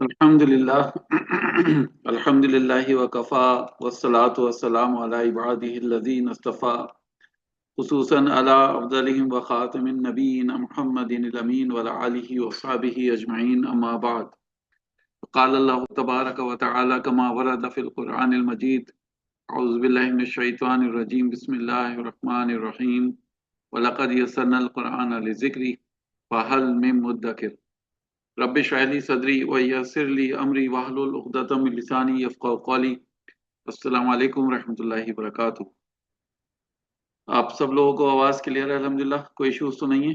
अल्हम्दुलिल्लाह अल्हम्दुलिल्लाहि वकफ़ा वस्सलातु वस्सलामु अला इबादिहि अल्लज़ीना इस्तफ़ा खुसूसन अला अफ़ज़लिहिम व ख़ातिमिन नबिय्यिन मुहम्मदिनिल अमीन व अला आलिहि व अस्हाबिहि अजमईन अम्मा बाद। क़ाल अल्लाहु तबारक व तआला कमा वरद फ़िल क़ुरआनिल मजीद अऊज़ु बिल्लाहि मिनश शैतानिर रजीम बिस्मिल्लाहिर रहमानिर रहीम व लक़द यस्सरनल क़ुरआन लिज़िक्रि फ़हल मिन मुद्दकिर रब्बि इश्रह ली सदरी व यस्सिर ली अमरी वहलुल उक़दतम मिन लिसानी यफ़क़हू क़ौली। अस्सलामु अलैकुम रहमतुल्लाहि व बरकातुहू। आप सब लोगों को आवाज़ क्लियर है अल्हम्दुलिल्लाह, कोई इश्यूज़ तो नहीं है?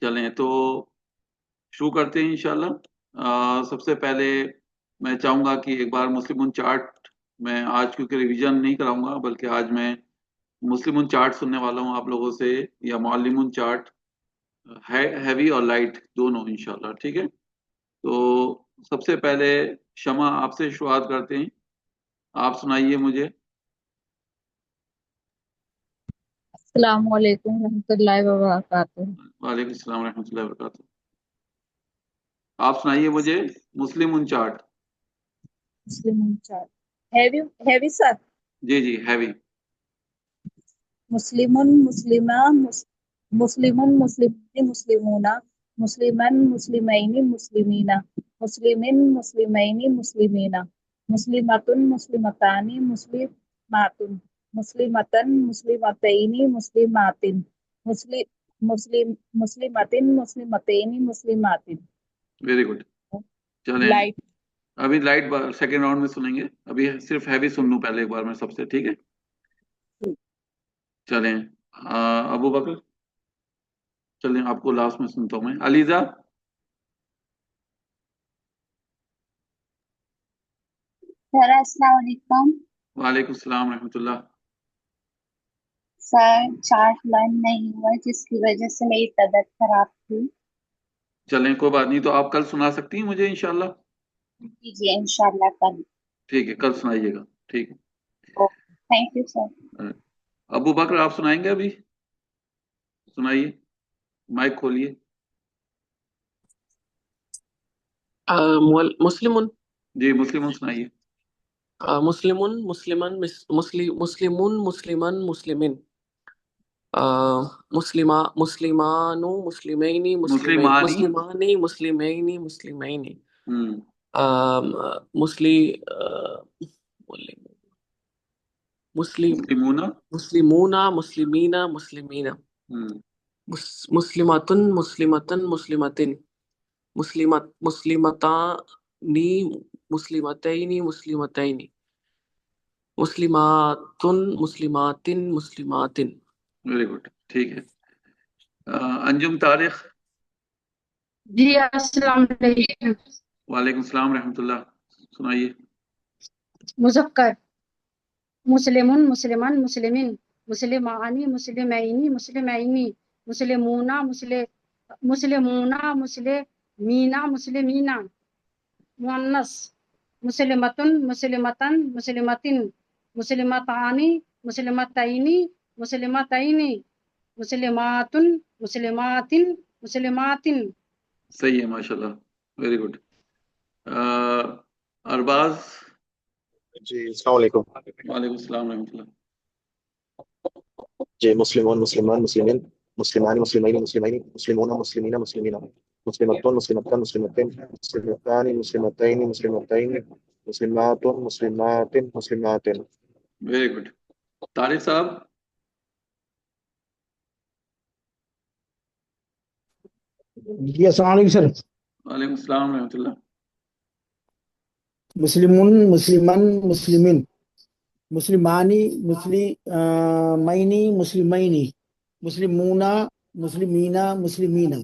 चलें तो शुरू करते हैं इंशाल्लाह। सबसे पहले मैं चाहूँगा कि एक बार मुस्लिम चार्ट मैं आज क्योंकि रिवीजन नहीं कराऊंगा बल्कि आज मैं मुस्लिम चार्ट सुनने वाला हूँ आप लोगों से, या मौलिम चार्ट है हैवी और लाइट दोनों इंशाल्लाह, ठीक है। तो सबसे पहले शमा आपसे शुरुआत करते हैं, आप सुनाइए मुझे। अस्सलामु अलैकुम रहमतुल्लाहि व बरकातुहू। वालेकुम अस्सलाम रहमतुल्लाहि व बरकातुहू। आप सुनाइए मुझे Muslim chart. Muslim chart heavy heavy sir. जी जी हैवी। मुस्लिमुन मुस्लिमा मुस्लिमुन मुस्लिमीन मुस्लिमूना मुस्लिमन मुस्लिमैनि मुस्लिमीना मुस्लिमिन मुस्लिमैनि मुस्लिमीना मुस्लिमतुन मुस्लिमतानि मुस्लिमातुन मुस्लिमतन मुस्लिमतैनि मुस्लिमातिन मुस्लिमतिन मुस्लिमतैनि मुस्लिमातिन। Very good. चलें लाइट। अभी लाइट सेकेंड राउंड में सुनेंगे, अभी सिर्फ हैवी सुन लूं पहले एक बार मैं सबसे, ठीक है। चलें अबू बकर, चलें आपको लास्ट में सुनता हूं मैं। अलीजा। सर अस्सलाम वालेकुम। वालेकुम सलाम रहमतुल्लाह। सर चार्ट लर्न नहीं हुआ जिसकी वजह से मेरी तबीयत खराब थी। चलें कोई बात नहीं, तो आप कल सुना सकती हैं मुझे इंशाल्लाह। जी इंशाल्लाह कल। ठीक है, कल सुनाइएगा, ठीक थैंक यू सर। है। अबू बकर आप सुनाएंगे अभी? सुनाइए, माइक खोलिए। मुस्लिमुन जी मुस्लिम सुनाइए। मुस्लिमुन मुस्लिमन मुस्लिमुन मुस्लिमन मुस्लिमिन मुस्लिमा मुस्लिमानु मुस्लिमैनि मुस्लिमानी। मुस्लिमानी मुस्लिमैनि मुस्लिमैनि हम्म मुस्लि मुस्लिम मुस्लिमूना। मुस्लिमूना मुस्लिमीना मुस्लिमीना हम्म मुस्लिमतुन मुस्लिमतन मुस्लिमतिन मुस्लिमतानी मुस्लिमतैनि मुस्लिमतैनि मुस्लिमातुन मुस्लिमातिन मुस्लिमातिन। वेरी गुड, ठीक है। अंजुम तारिक। जी अस्सलाम वालेकुम। वालेकुम सलाम रहमतुल्लाह, सुनाइए। मुज़क्कर मुस्लिमुन मुस्लिमन मुस्लिमिन मुस्लिमानी मुस्लिमैनि मुस्लिमैनि मुस्लिमूना मुस्लिमूना मुस्लिमीना मुस्लिमीना मुअन्नस मुस्लिमतुन मुस्लिमतन मुस्लिमतिन मुस्लिमतानी मुस्लिमतैनि मुस्लिमतैनि मुस्लिमातुन मुस्लिमातिन मुस्लिमातिन। सही है माशाल्लाह, वेरी गुड। अरबाज। जी अस्सलाम वालेकुम। वालेकुम सलाम रहमतुल्लाह। जी मुस्लिमोन मुस्लिमान मुस्लिमीन मुस्लिमानी मुस्लिमैनि मुस्लिमैनि मुस्लिमूना मुस्लिमीना मुस्लिमीना मुस्लिमतुन मुस्लिमतन मुस्लिमतिन मुस्लिमतानि मुस्लिमतैनि मुस्लिमतैनि मुस्लिमातुन मुस्लिमातिन मुस्लिमातिन। Very good. तारिक साहब। जी अस्सलाम वालेकुम सर। वालेकुम सलाम रहमतुल्लाह। मुस्लिमुन मुस्लिमन मुस्लिमिन मुस्लिमानी मुस्लिमैनि मुस्लिमैनि मुस्लिमूना मुस्लिमीना मुस्लिमीना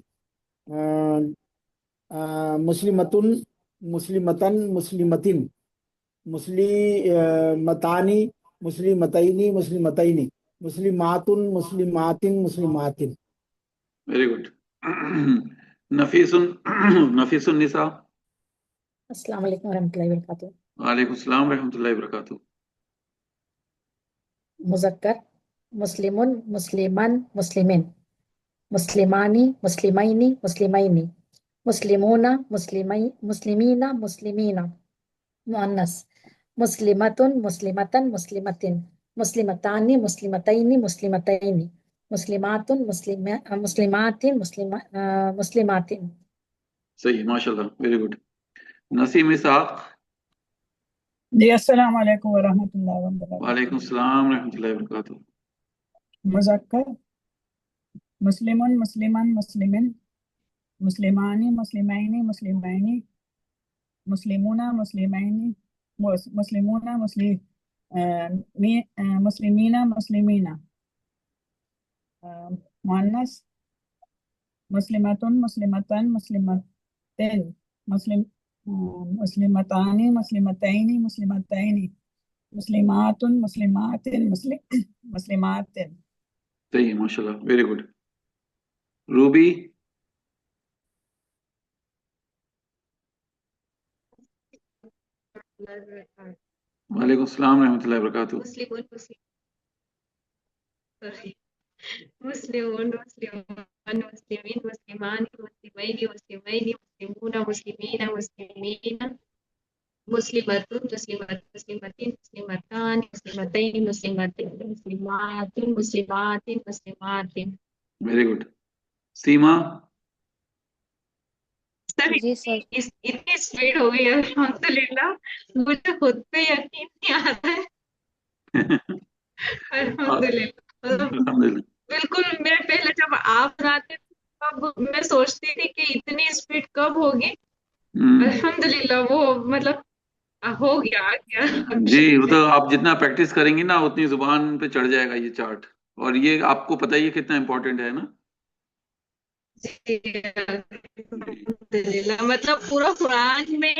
मुस्लिमतुन मुस्लिमतन मुस्लिमतिन मुस्लिमतानी मुस्लिमतैनि मुस्लिमतैनि मुस्लिमातुन मुस्लिमातिन मुस्लिमातिन। Very good. नफीसुन नफीसुन निसा। अस्सलाम वालेकुम रहमतुल्लाहि व बरकातुहू। वालेकुम सलाम रहमतुल्लाहि व बरकातुहू। मुज़क्कर मुस्लिमुन मुस्लिमन मुस्लिमिन مسلمانی مسلمینی مسلمینی مسلمون مسلمین مسلمین مؤنث مسلمۃ مسلمۃ مسلمتن مسلمتان مسلمتین مسلمتین مسلمات مسلمات مسلمات صحیح، ماشاء اللہ، ویری گڈ. نسیم اسحاق. جی السلام علیکم ورحمۃ اللہ وبرکاتہ. وعلیکم السلام ورحمۃ اللہ وبرکاتہ. مذکر مسلمن مسلمان مسلمن مسلمانی مسلمین مسلمین مسلمون مسلمین مسلمون مسلمین مسلمین مؤنث مسلمۃ مسلمتان مسلمتین مسلمتان مسلمتین مسلمتین مسلمات مسلمات مسلمات. صحیح، ماشاء اللہ، ویری گڈ. روبی. وعلیکم السلام ورحمۃ اللہ وبرکاتہ. مسلمون مسلمان مسلمین مسلمان مسلمین مسلمین مسلمون مسلمین مسلمین مسلمۃ مسلمت مسلمتین مسلمتان مسلمتین مسلمتین مسلمات مسلمات مسلمات. Very good. سیما. سر جی سر. اتنی اسپیڈ ہو گئی الحمدللہ، مجھے خود پہ یقین نہیں آتا ہے. الحمدللہ بالکل. میں پہلے جب آپ بناتے تب میں سوچتی تھی کہ اتنی اسپیڈ کب ہوگی. الحمدللہ وہ مطلب ہو گیا آ گیا. جی، وہ تو آپ جتنا پریکٹس کریں گی نا اتنی زبان پہ چڑھ جائے گا یہ چارٹ. اور یہ آپ کو پتہ ہی ہے کتنا امپورٹنٹ ہے نا. الحمدللہ مطلب پورا قرآن میں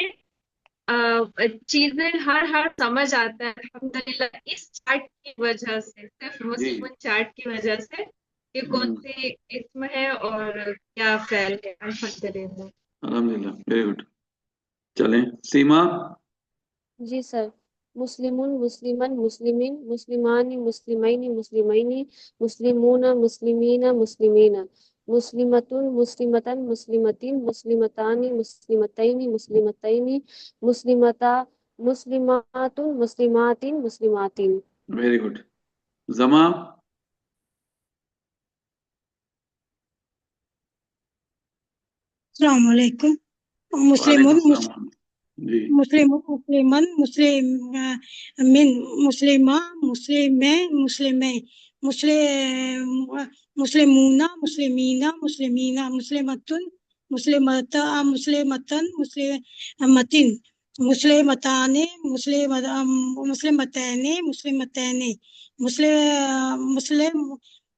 چیزیں ہر سمجھ آتا ہے الحمدللہ اس چارٹ کی وجہ سے، صرف مسلم چارٹ کی وجہ سے کہ کون سی اسم ہے اور کیا فعل ہے. الحمدللہ الحمدللہ، ویری گڈ. چلیں سیما. جی سر. مسلمون مسلمن مسلمین مسلمان مسلمین مسلمین مسلمون مسلمین مسلمین مسلمۃ مسلمتان مسلمتین مسلمتان مسلمتین مسلمتین مسلمات مسلمات مسلماتین. Very good. زما. السلام علیکم. مسلمون مسلمون مسلمن مسلمین مسلمہ مسلمے مسلمے مسلمون مسلمین مسلمین مسلمتن مسلمتن مسلمتین مسلمتان مسلمتین مسلمتین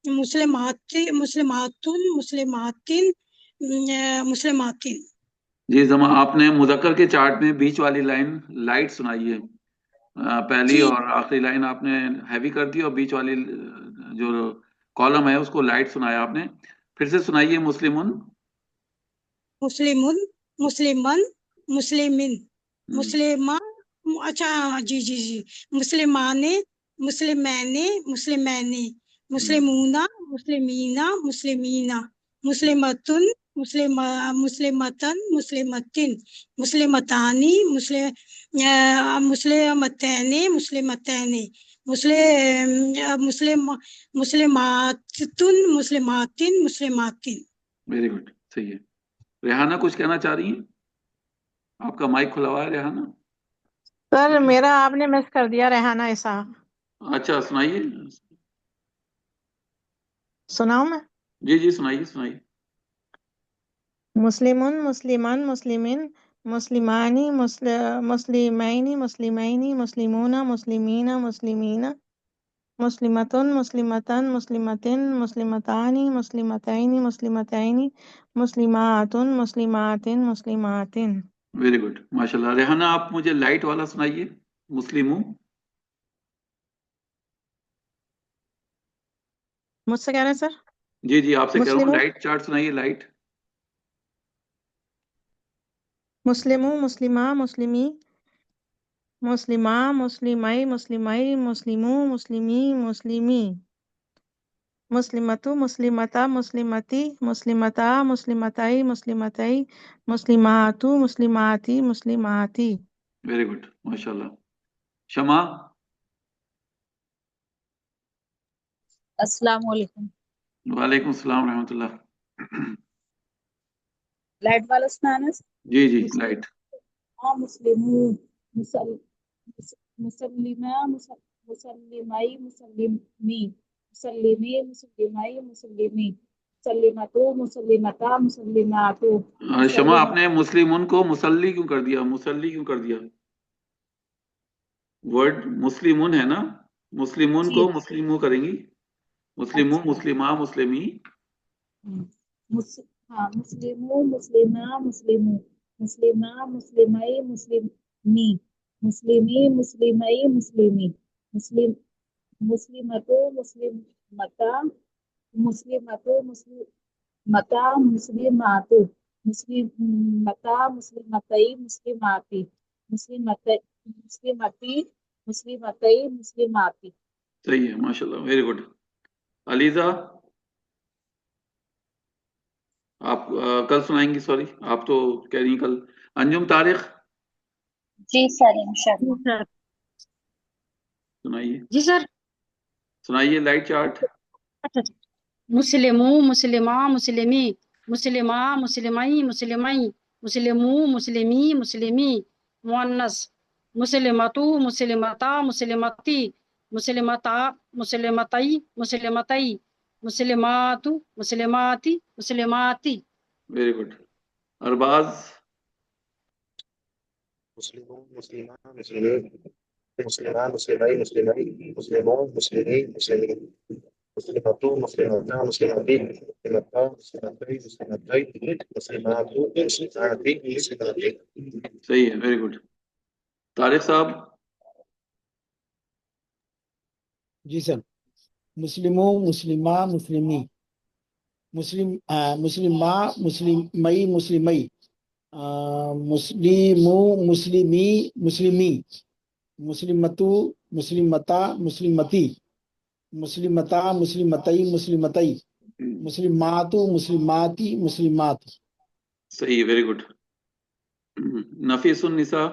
مسلمات مسلماتن مسلماتین. جی زما، آپ نے مذکر کے چارٹ میں بیچ والی لائن لائٹ سنائی ہے. پہلی اور آخری لائن آپ نے ہیوی کر دی اور بیچ والی جو کالم ہے اس کو لائٹ سنایا آپ نے. پھر سے سنائیے. مسلمون مسلمون مسلمن مسلمین مسلمہ. اچھا جی جی جی. مسلمان مسلمین مسلمین مسلمون مسلمین مسلمین مسلمتن مسلمتن مسلمتین مسلمتانی مسلمتین مسلمتین مسلماتن مسلماتین مسلماتین. ویری گڈ، صحیح ہے. ریحانہ کچھ کہنا چاہ رہی ہیں؟ آپ کا مائک کھلا ہوا ہے ریحانہ. سر میرا آپ نے مس کر دیا. ریحانہ اسحاق. اچھا سنائیے. سناؤں میں؟ جی جی سنائیے. مسلمون مسلمان مسلمین مسلمانی مسلمین مسلمین مسلمون مسلمین مسلمین مسلمتن مسلمتان مسلمتین مسلمتان مسلمتین مسلمتین مسلمات مسلمات مسلمات. ویری گڈ، ماشاء اللہ. ریحانہ آپ مجھے لائٹ والا سنائیے. مسلموں. مجھ سے کہہ رہے ہیں سر؟ جی جی آپ سے کہہ رہا ہوں لائٹ چارٹ سنائیے. لائٹ. مسلموں مسلمہ مسلمی مسلمہ مسلمائی مسلمائی مسلموں مسلمی مسلمی مسلمتو مسلمتا مسلمتی مسلمتا مسلمتائی مسلمتائی مسلماتو مسلماتی مسلماتی. ویری گڈ ماشاء اللہ. شمع. السلام علیکم. وعلیکم السلام ورحمۃ اللہ. لائٹ والا سنانا. جی جی لائٹ. مسلمون مسلمہ مسلمائی مسلمی مسلمی مسلمائی مسلمی مسلمتو مسلمتا مسلماتو. شمع آپ نے مسلمون کو مسلی کیوں کر دیا؟ مسلی کیوں کر دیا؟ ورڈ مسلمون ہے نا، مسلمون کو مسلمو کریں گی. مسلمو مسلمہ مسلمی. ہاں مسلمو مسلمہ مسلمو مسلمہ مسلمائی مسلمی مسلمی مسلمائی مسلمی مسلم مسلمتو مسلمتا مسلمتو مسلمتا مسلماتو مسلمتا مسلمتائی مسلماتی مسلمتی مسلمتائی مسلماتی. صحیح ہے ماشاء اللہ، ویری گڈ. علیزہ آپ کل سنائیں گی. سوری آپ تو کہہ رہی ہیں کل. انجم طارق. جی سر انشاءاللہ. سنائیے. جی سر سنائیے لائٹ چارٹ. مسلمو مسلمہ مسلمی مسلمہ مسلمائی مسلمائی مسلمو مسلمی مسلمی مؤنث مسلمتو مسلمتا مسلمتی مسلمتا مسلمتائی مسلمتائی مسلماتو مسلماتی مسلماتی. Very good. ارباز. مسلمون مسلمہ مسلمین مسلمہ مسلمائی مسلمائی مسلمون مسلمی مسلمین مسلمتو مسلمتا مسلمتی مسلمتا مسلمتائی مسلمتائی مسلماتو مسلماتی مسلماتی. صحیح ہے، ویری گڈ. طارق صاحب. جی سر. مسلموں مسلمہ مسلمی مسلمہ مسلمئی مسلمئی مسلمو مسلمی مسلمی مسلمتو مسلمتا مسلمتی مسلمتا مسلمتئی مسلمتئی مسلماتو مسلماتی مسلمات. صحیح، ویری گڈ. نفیس النساء.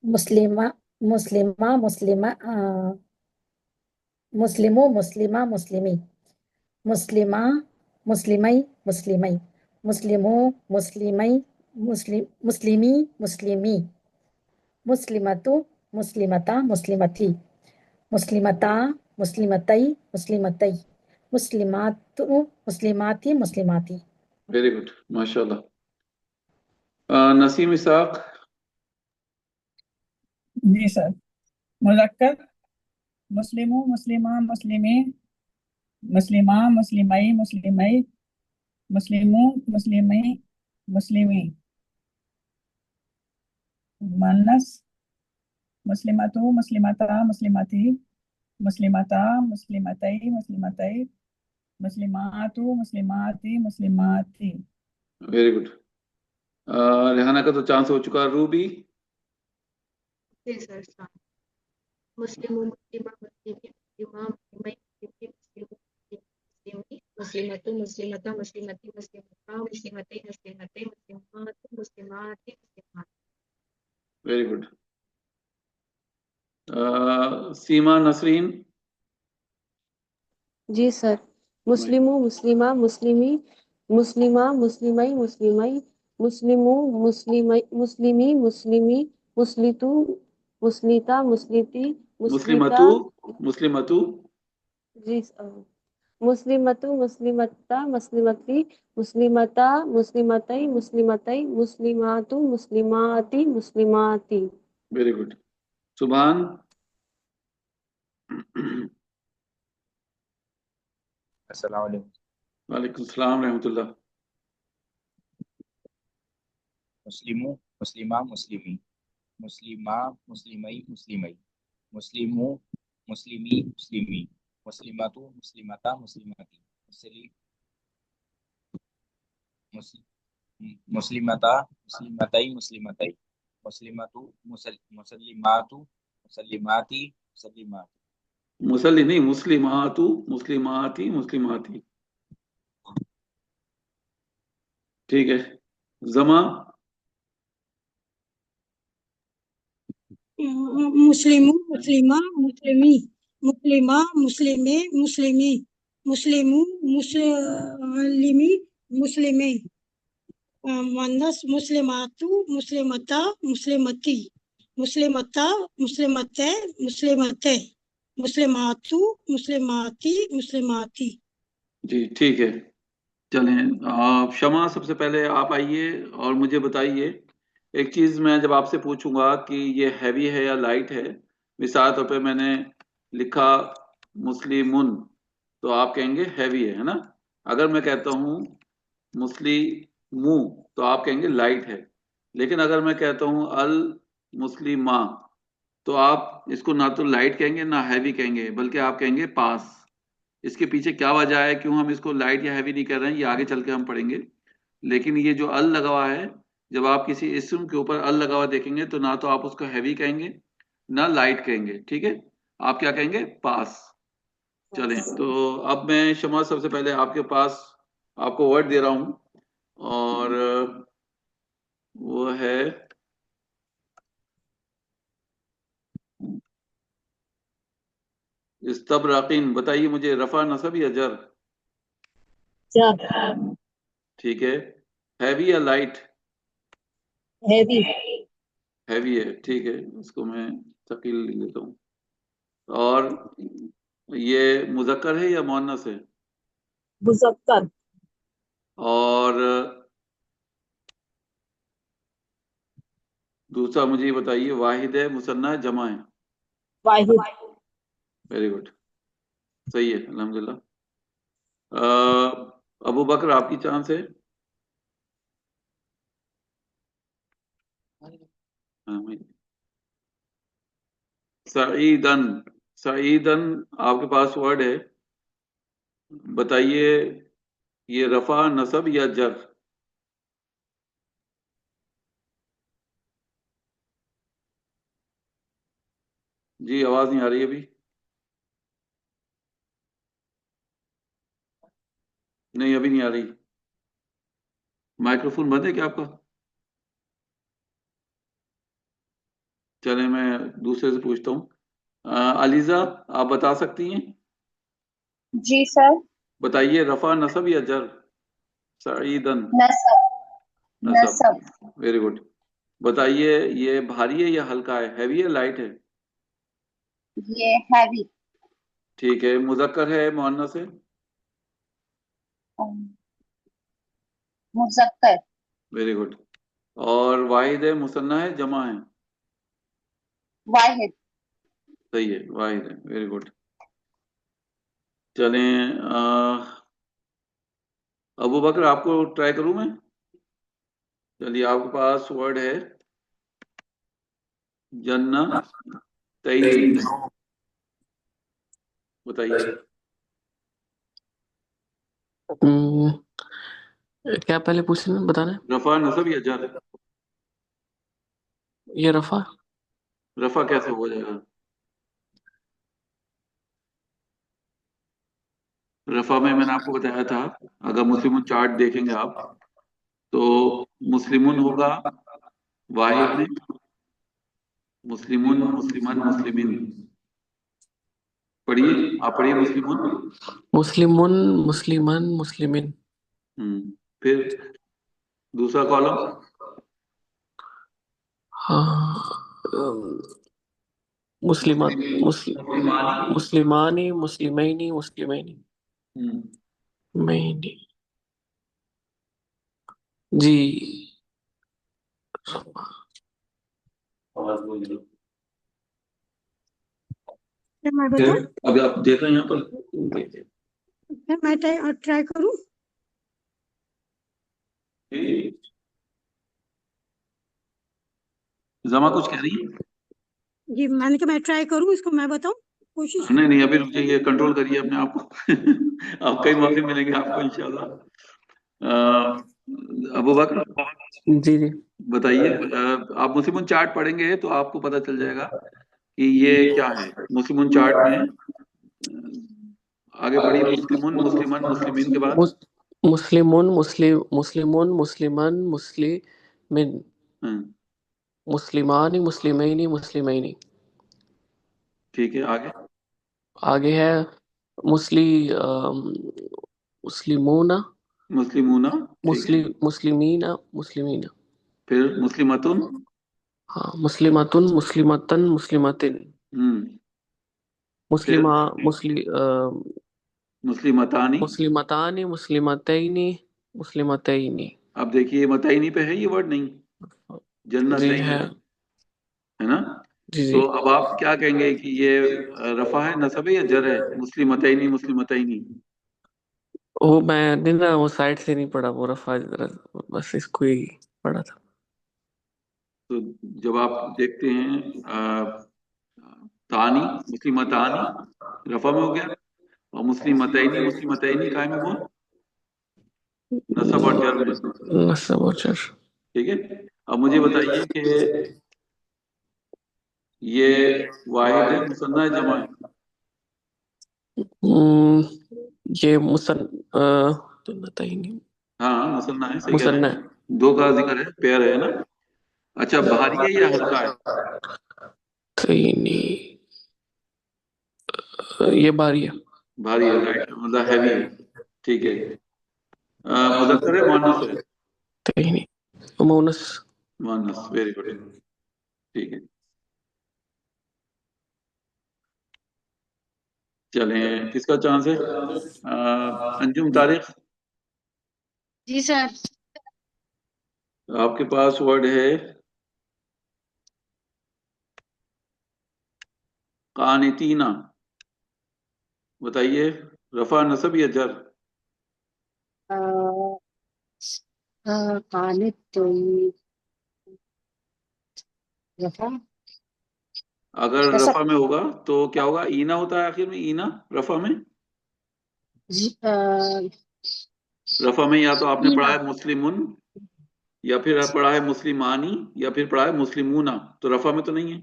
مسلمہ مسلمہ مسلمہ مسلمو مسلمہ مسلمی مسلمہ مسلمئی مسلمئی مسلمو مسلمئی مسلمی مسلمی مسلمتو مسلمتا مسلمتی مسلمتا مسلمتئی مسلمتئی مسلماتو مسلماتی مسلماتی. ویری گڈ ماشاء اللہ. نسیم اسحاق. جی سر. مذکر مسلمو مسلمہ مسلمی مسلمہ مسلمائی مسلمائی مسلمو مسلمی مسلمی مؤنث مسلمتو مسلمتا مسلمتی مسلمتا مسلمتائی مسلمتائی مسلماتو مسلماتی مسلماتی. Very good. ریحانہ کا تو چانس ہو چکا. روبی. جی سر. مسلم مسلمہ مسلمی مسلمہ مسلمائی مسلمی مسلمتو مسلمتا مسلمتی مسلمتا مسلمتی مسلمتی مسلمات مسلماتی مسلمات. Very good. سیما نسرین. جی سر. مسلمو مسلمہ مسلمی مسلمہ مسلمائی مسلمائی مسلمو مسلمی مسلمی مسلتو مسلتا مسلتی مسلمتا مسلمتو. جی سر. مسلمتو مسلمتا مسلمتی مسلمتا مسلمتائی مسلمتائی مسلماتو مسلماتی مسلماتی. Very good. سبحان. السلام علیکم. وعلیکم السلام رحمۃ اللہ. مسلمو مسلمہ مسلمی مسلمہ مسلمئی مسلمئی مسلمو مسلمی مسلمی مسلمتو مسلمتا مسلمتی مسلمتا مسلمتائی مسلمتائی مسلمتو مسلماتو مسلماتی مسلمات. मुसल्ली नहीं, मुस्लिमातु मुस्लिमाती मुस्लिमाती। ठीक है। जमा मुस्लिमू मुस्लिमा मुस्लिमी मुस्लिमा मुस्लिमे मुस्लिमी मुस्लिमू मुस्लिमी मुस्लिमे मुअन्नस मुस्लिमातु मुस्लिमता मुस्लिमती मुस्लिमता मुस्लिमते मुस्लिमते मुस्लिमातु मुस्लिमाती मुस्लिमाती। जी ठीक है। चलें, आप शमा सबसे पहले आप आइए और मुझे बताइए एक चीज। मैं जब आपसे पूछूंगा कि ये हैवी है या लाइट है, मिसाल तौर पे मैंने लिखा मुस्लिमुन, तो आप कहेंगे हैवी है ना। अगर मैं कहता हूँ मुस्लिमू, तो आप कहेंगे लाइट है। लेकिन अगर मैं कहता हूँ अल मुस्लिमा, तो आप इसको ना तो लाइट कहेंगे ना हैवी कहेंगे, बल्कि आप कहेंगे पास। इसके पीछे क्या वजह है, क्यों हम इसको लाइट या हैवी नहीं कर रहे हैं, ये आगे चल के हम पढ़ेंगे। लेकिन ये जो अल लगा हुआ है, जब आप किसी इस्म के ऊपर अल लगा हुआ देखेंगे तो ना तो आप उसको हैवी कहेंगे ना लाइट कहेंगे। ठीक है, आप क्या कहेंगे? पास। चलें, तो अब मैं शमा सबसे पहले आपके पास आपको वर्ड दे रहा हूं, और वो है इस्तबराकिन। बताइए मुझे, रफा नसब या जर? जर। ठीक है। हैवी या लाइट? हैवी। हैवी है, ठीक है, उसको मैं थकील लिख लेता हूँ। और ये मुजक्कर है या मुअन्नस है? मुजक्कर। और दूसरा मुझे ये बताइए, वाहिद है, मुसन्ना है, जमा है? वाहिद। वेरी गुड, सही है, अल्हम्दुलिल्लाह। अबू बकर आपकी चांस है। सईदन, सईदन आपके पास वर्ड है, बताइए ये रफा नसब या जर? जी आवाज नहीं आ रही अभी। नहीं अभी नहीं आ रही। माइक्रोफोन बंद है क्या आपका? चले मैं दूसरे से पूछता हूँ। अलीजा आप बता सकती हैं? जी सर। बताइए रफा नसब या जर? सईदन। नसब। नसब। नसब। Very good. बताइए ये भारी है या हल्का है, हैवी है लाइट है? ये हैवी। ठीक है। मुजक्कर है मुअन्नस है? मुजक्कर। Very good. और वाहिद है, मुसन्ना है, जमा है? वाहिद। सही है, वाहिद है, वेरी गुड। चलें, अबू बकर आपको ट्राई करूं मैं? चलिए, आपके पास वर्ड है जन्नतैनी, बताइए। क्या पहले पूछना बताना? रफा नसब या जर? ये रफा। रफा कैसे हो जाएगा? रफा में मैंने आपको बताया था, अगर मुस्लिम चार्ट देखेंगे आप, तो मुस्लिमुन होगा वाहिद में, मुस्लिमुन, मुस्लिमन, मुस्लिमिन। पढ़िए, आप पढ़िए मुस्लिमुन। मुस्लिमुन, मुस्लिमन, मुस्लिमिन। फिर दूसरा कॉलम। हाँ, मुस्लिमात, मुस्लिमानी, मुस्लिमैनी, मुस्लिमैनी, मैनी। जी क्या मैं बताऊं? अभी आप देख रहे हैं यहाँ पर, क्या मैं ट्राई करूं? जमा कुछ कह रही है? जी मैंने कहा मैं ट्राई करूं, इसको मैं बताऊं, कोशिश। नहीं नहीं, अभी रुक जाइए, कंट्रोल करिए अपने आप को अब कई मौके मिलेंगे आपको इंशाल्लाह। अबू बकर जी जी बताइए, आप मुस्लिम चार्ट पढ़ेंगे तो आपको पता चल जाएगा कि ये क्या है। मुस्लिम चार्ट में آگے پڑھی مسلمون مسلمان مسلمین کے بعد مسلمون مسلمون مسلمان مسلمین مسلمان مسلمین مسلمین. ٹھیک ہے آگے آگے ہے مسلمون مسلمون مسلمین مسلمین. پھر مسلمتن ہاں مسلمتن مسلمتن مسلمتن مسلمتانی مسلمتان مسلمتین مسلمتین. اب دیکھیے متعینی پہ ہے یہ ورڈ نہیں جنتین ہے نا. جی تو اب آپ کیا کہیں گے کہ یہ رفع ہے نصب ہے یا جر ہے مسلمتین مسلمتین؟ وہ میں نے نا وہ سائٹ سے نہیں پڑھا وہ رفع بس اس کو ہی پڑھا تھا. تو جب آپ دیکھتے ہیں تانی مسلمتانی رفع میں ہو گیا اور مسلمتین مسلمتین قائم ہے وہ نصب اور جر میں. نصب اور جر. ٹھیک ہے. اب مجھے بتائیے کہ یہ واحد ہے مثنیٰ ہے جمع ہے؟ یہ ہاں مثنیٰ ہے صحیح کہہ رہے مثنیٰ ہیں. دو کا ذکر ہے پیر ہے نا. اچھا بھاری ہے یا ہلکا ہے؟ یہ بھاری ہے. بھاری ہے رائٹ مطلب ہیوی ہے. ٹھیک ہے. مذکر ہے مؤنث ہے؟ مؤنث. مؤنث ویری گڈ. ٹھیک ہے چلیں کس کا چانس ہے؟ انجم طارق جی سر. آپ کے پاس ورڈ ہے قانتینا. بتائیے رفع نصب یا جر؟ قانت رفع. اگر رفع میں ہوگا تو کیا ہوگا؟ اینا ہوتا ہے آخر میں. اینا رفع میں رفع میں یا تو آپ نے پڑھا ہے مسلمن یا پھر پڑھا ہے مسلمانی یا پھر پڑھا ہے مسلمونا. تو رفع میں تو نہیں ہے.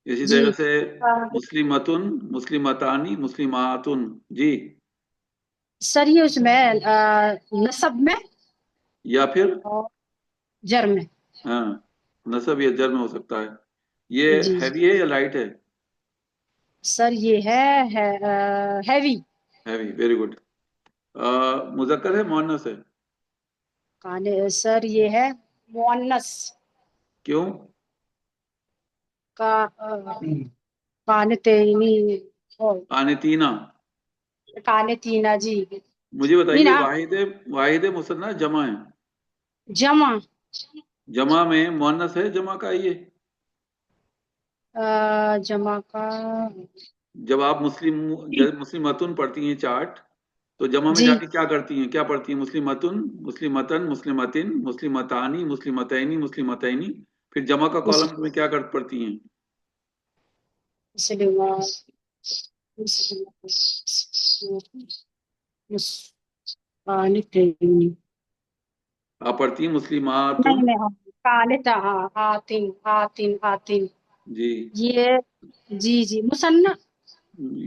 اسی طرح سے مسلمتن مسلمتانی مسلماتن. جی سر یہ اس میں نصب میں یا پھر جر میں. ہاں نصب یا جر میں ہو سکتا ہے. یہ ہیوی ہے یا لائٹ ہے؟ سر یہ ہے ہیوی. Heavy very good. مذکر ہے مؤنث ہے؟ سر یہ ہے مؤنث. کیوں؟ قانتینا جی. مجھے بتائیے واحد مثنیٰ جمع ہے؟ جمع میں مؤنث ہے جمع کا؟ یہ جمع کا جب آپ مسلمتن پڑھتی ہیں چارٹ تو جمع میں جا کے کیا کرتی ہیں؟ کیا پڑھتی ہیں؟ مسلمتن مسلمتن مسلمتن مسلمتانی مسلمتین مسلمتین. پھر جمع کا کالم میں کیا پڑھتی ہیں؟ آپ پڑھتی ہیں مسلمات آتین. جی یہ جی مثنیٰ.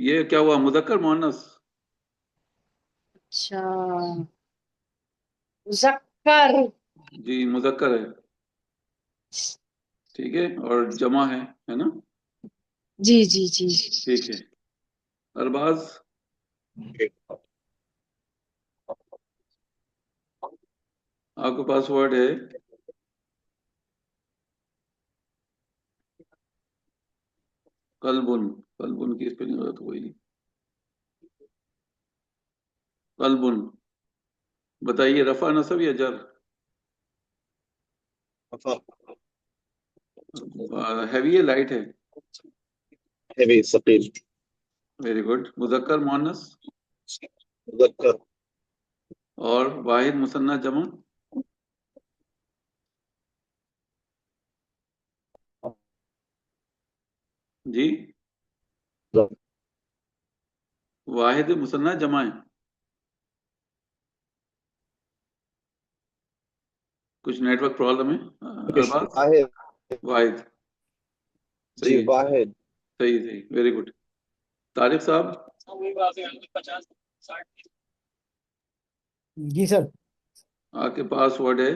یہ کیا ہوا مذکر مؤنث؟ اچھا مذکر. جی مذکر ہے. ٹھیک ہے اور جمع ہے نا. جی ٹھیک ہے. ارباز آپ کے پاس ورڈ ہے قلبن. قلبن کی اسپیلنگ غلط ہوئی. قلبن بتائیے رفع نصب یا جر؟ ہیوی ہے لائٹ ہے؟ ہیوی ثقیل. Very good. مذکر مؤنث مذکر. اور واحد مثنیٰ جمع؟ جی واحد مثنیٰ جمع ہے. کچھ نیٹ ورک پرابلم ہے. واحد جی واحد. صحیح ویری گڈ. طارق صاحب जी सर। आपके पास वर्ड है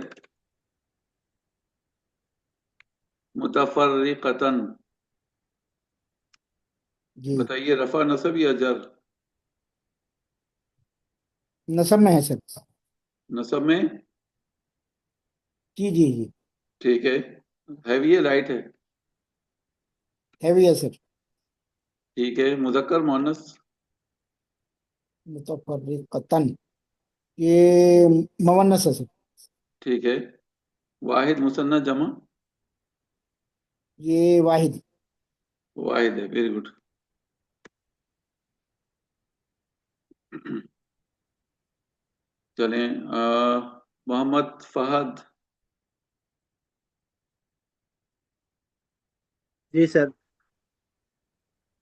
मुतफर्रिकतन। जी बताइए रफा नसब या जर? नसब में है सर। नसब में। जी जी जी। ठीक है। हैवी है लाइट है? हैवी है सर। ठीक है। मुज़क्कर मुअन्नस? मुतफर्रिकतन, ये मुअन्नस है सर। ठीक है। वाहिद मुसन्ना जमा? ये वाहिद। वाहिद है, वेरी गुड। चलें, मोहम्मद फहद। जी सर।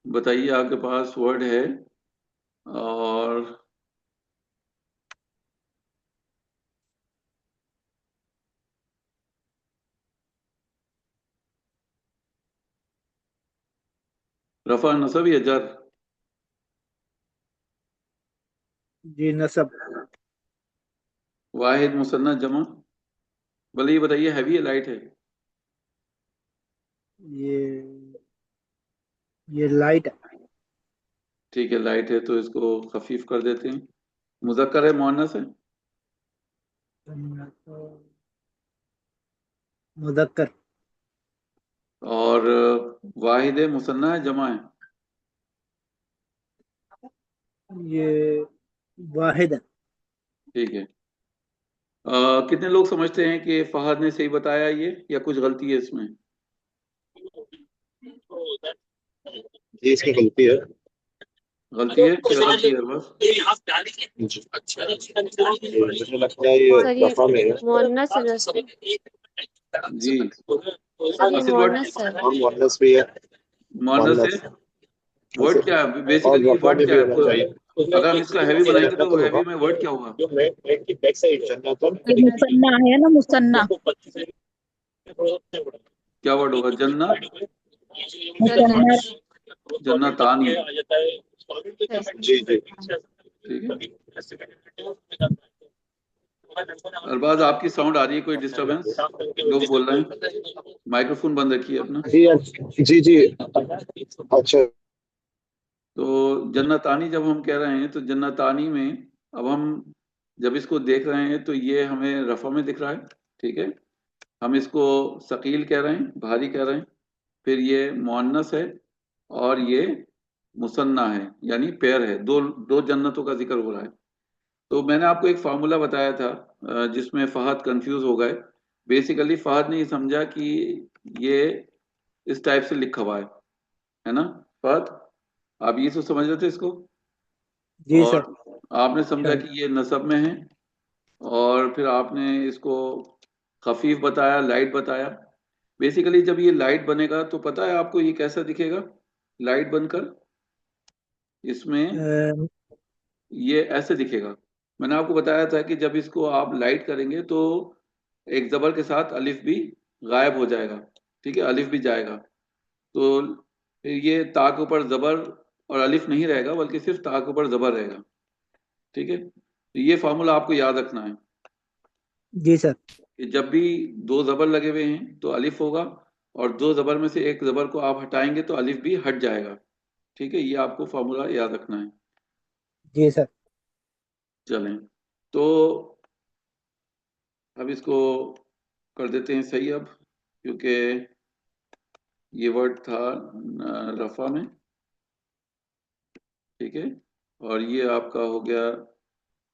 बताइए आपके पास वर्ड है और रफा नसब या जर? जी नसब। वाहिद मुसन्ना जमा? भले ये बताइए हैवी है लाइट है? ये लाइट है। ठीक है, लाइट है तो इसको खफीफ कर देते हैं। मुज़क्कर है मुअन्नस है? मुदक्कर। और वाहिद है मुसन्ना है जमा है? ये वाहिद है। ठीक है। कितने लोग समझते हैं कि फहद ने सही बताया ये, या कुछ गलती है इसमें? जी इसकी गलती है। गलती है? क्या गलती है बस? मुझे लगता है ये सर ये रफा में है। मुअन्नस है ना सर? जी सर ये असल वर्ड मुअन्नस है। और मुअन्नस भी है। मुअन्नस है। मुअन्नस वर्ड क्या है और बेसिकली? रफा वर्ड में क्या भी है होना पूरा? चाहिए। अगर हम इसका हैवी बनाएंगे तो जन्नतुल हैवी होगा। में वर्ड क्या होगा? जन्नतुल। मुसन्ना है ना, मुसन्ना। क्या वर्ड होगा? जन्ना? मुसन्ना। जन्नतानी। जी जी। ठीक है। अरबाज आपकी साउंड आ रही है, कोई डिस्टरबेंस? लोग बोल रहे हैं। माइक्रोफोन बंद रखिए अपना। जी जी। अच्छा। तो जन्नतानी जब हम कह रहे हैं तो जन्नतानी में अब हम जब इसको देख रहे हैं तो ये हमें रफा में दिख रहा है। ठीक है। हम इसको सकील कह रहे हैं, भारी कह रहे हैं। फिर ये मुअन्नस है और ये मुसन्ना है, यानी पेयर है। दो दो जन्नतों का जिक्र हो रहा है। तो मैंने आपको एक फार्मूला बताया था जिसमें फहद कंफ्यूज हो गए। बेसिकली फहद ने ये समझा कि ये इस टाइप से लिखा हुआ है ना फहद? आप ये तो समझ रहे थे इसको? जी और सर। आपने समझा कि ये नसब में है, और फिर आपने इसको खफीफ बताया, लाइट बताया। बेसिकली जब ये लाइट बनेगा तो पता है आपको ये कैसा दिखेगा लाइट बनकर? इसमें अ, ये ऐसे दिखेगा। मैंने आपको बताया था कि जब इसको आप लाइट करेंगे तो एक जबर के साथ अलिफ भी गायब हो जाएगा। ठीक है, अलिफ भी जाएगा। तो फिर ये ता के ऊपर जबर और अलिफ नहीं रहेगा, बल्कि सिर्फ ता के ऊपर जबर रहेगा। ठीक है, तो ये फार्मूला आपको याद रखना है जी सर। कि जब भी दो जबर लगे हुए हैं तो अलिफ होगा, और दो जबर में से एक जबर को आप हटाएंगे तो अलिफ भी हट जाएगा। ठीक है, ये आपको फार्मूला याद रखना है। जी सर। चलें, तो अब इसको कर देते हैं सही अब, क्योंकि ये वर्ड था रफा में। ठीक है, और ये आपका हो गया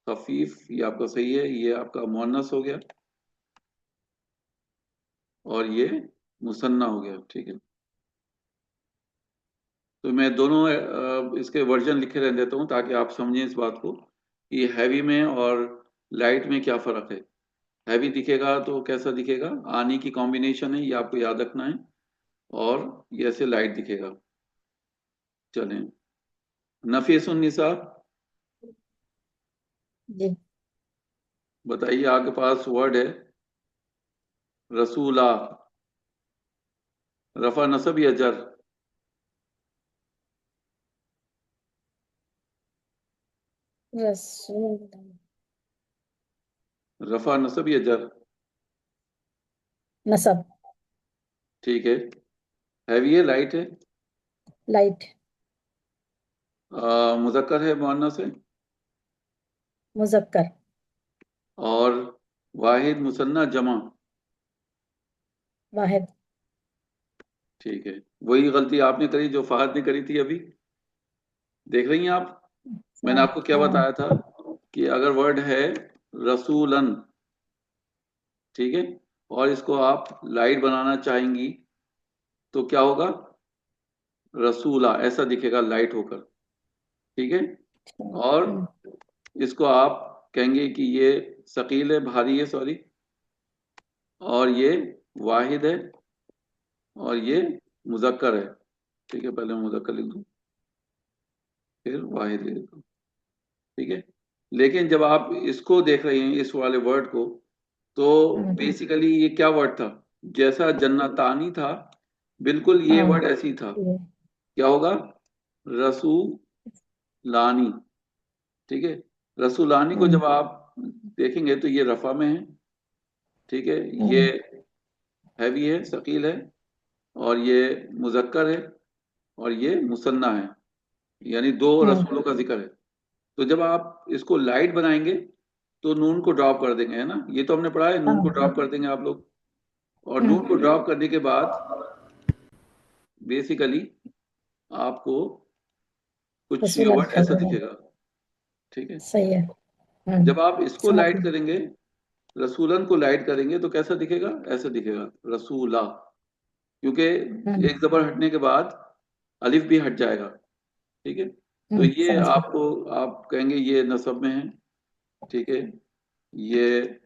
खफीफ, ये आपका सही है। ये आपका मुअन्नस हो गया और ये मुसन्ना हो गया। ठीक है, तो मैं दोनों इसके वर्जन लिखे रह देता हूँ ताकि आप समझें इस बात को कि हैवी में और लाइट में क्या फ़र्क है। हैवी दिखेगा तो कैसा दिखेगा? आनी की कॉम्बिनेशन है, ये आपको याद रखना है। और ये ऐसे लाइट दिखेगा। चलें, नफीसुन निसा, जी बताइए आपके पास वर्ड है रसूला। रफा नसब या जर? रसूल रफा नसब या जर? नसब ठीक है। हैवी है, लाइट है, लाइट मुजक्कर है, मुअन्नस है, मुजक्कर और वाहिद मुसन्ना जमा? वाहिद ठीक है। वही गलती आपने करी जो फहद ने करी थी अभी, देख रही हैं आप? मैंने आपको क्या हाँ बताया था कि अगर वर्ड है रसूलन, ठीक है, और इसको आप लाइट बनाना चाहेंगी तो क्या होगा? रसूला ऐसा दिखेगा लाइट होकर, ठीक है। और इसको आप कहेंगे कि ये सकील है, भारी है, सॉरी, और ये वाहिद है, और ये मुजक्कर है, ठीक है। पहले मुजक्कर लिख दूं, फिर वाहिद लिख दूं, ठीक है। लेकिन जब आप इसको देख रहे हैं, इस वाले वर्ड को, तो बेसिकली ये क्या वर्ड था? जैसा जन्नतानी था, बिल्कुल ये हाँ वर्ड ऐसी था। क्या होगा? रसूलानी, ठीक है। रसूलानी को जब आप देखेंगे तो ये रफा में है, ठीक है, ये हैवी है, सकील है, और ये मुजक्कर है, और ये मुसन्ना है, यानी दो रसूलों का जिक्र है। तो जब आप इसको लाइट बनाएंगे तो नून को ड्रॉप कर देंगे, है ना? ये तो हमने पढ़ा है, नून को ड्रॉप कर देंगे आप लोग, और नून को ड्रॉप करने के बाद बेसिकली आपको कुछ रसूलन वर्ड ऐसा दिखेगा, ठीक है। सही है जब आप इसको समझ लाइट गई। करेंगे, रसूलन को लाइट करेंगे, तो कैसा दिखेगा? ऐसा दिखेगा, रसूला, क्योंकि एक जबर हटने के बाद अलिफ भी हट जाएगा, ठीक है। तो ये समझ गई। आपको, आप कहेंगे ये नसब में है, ठीक है, ये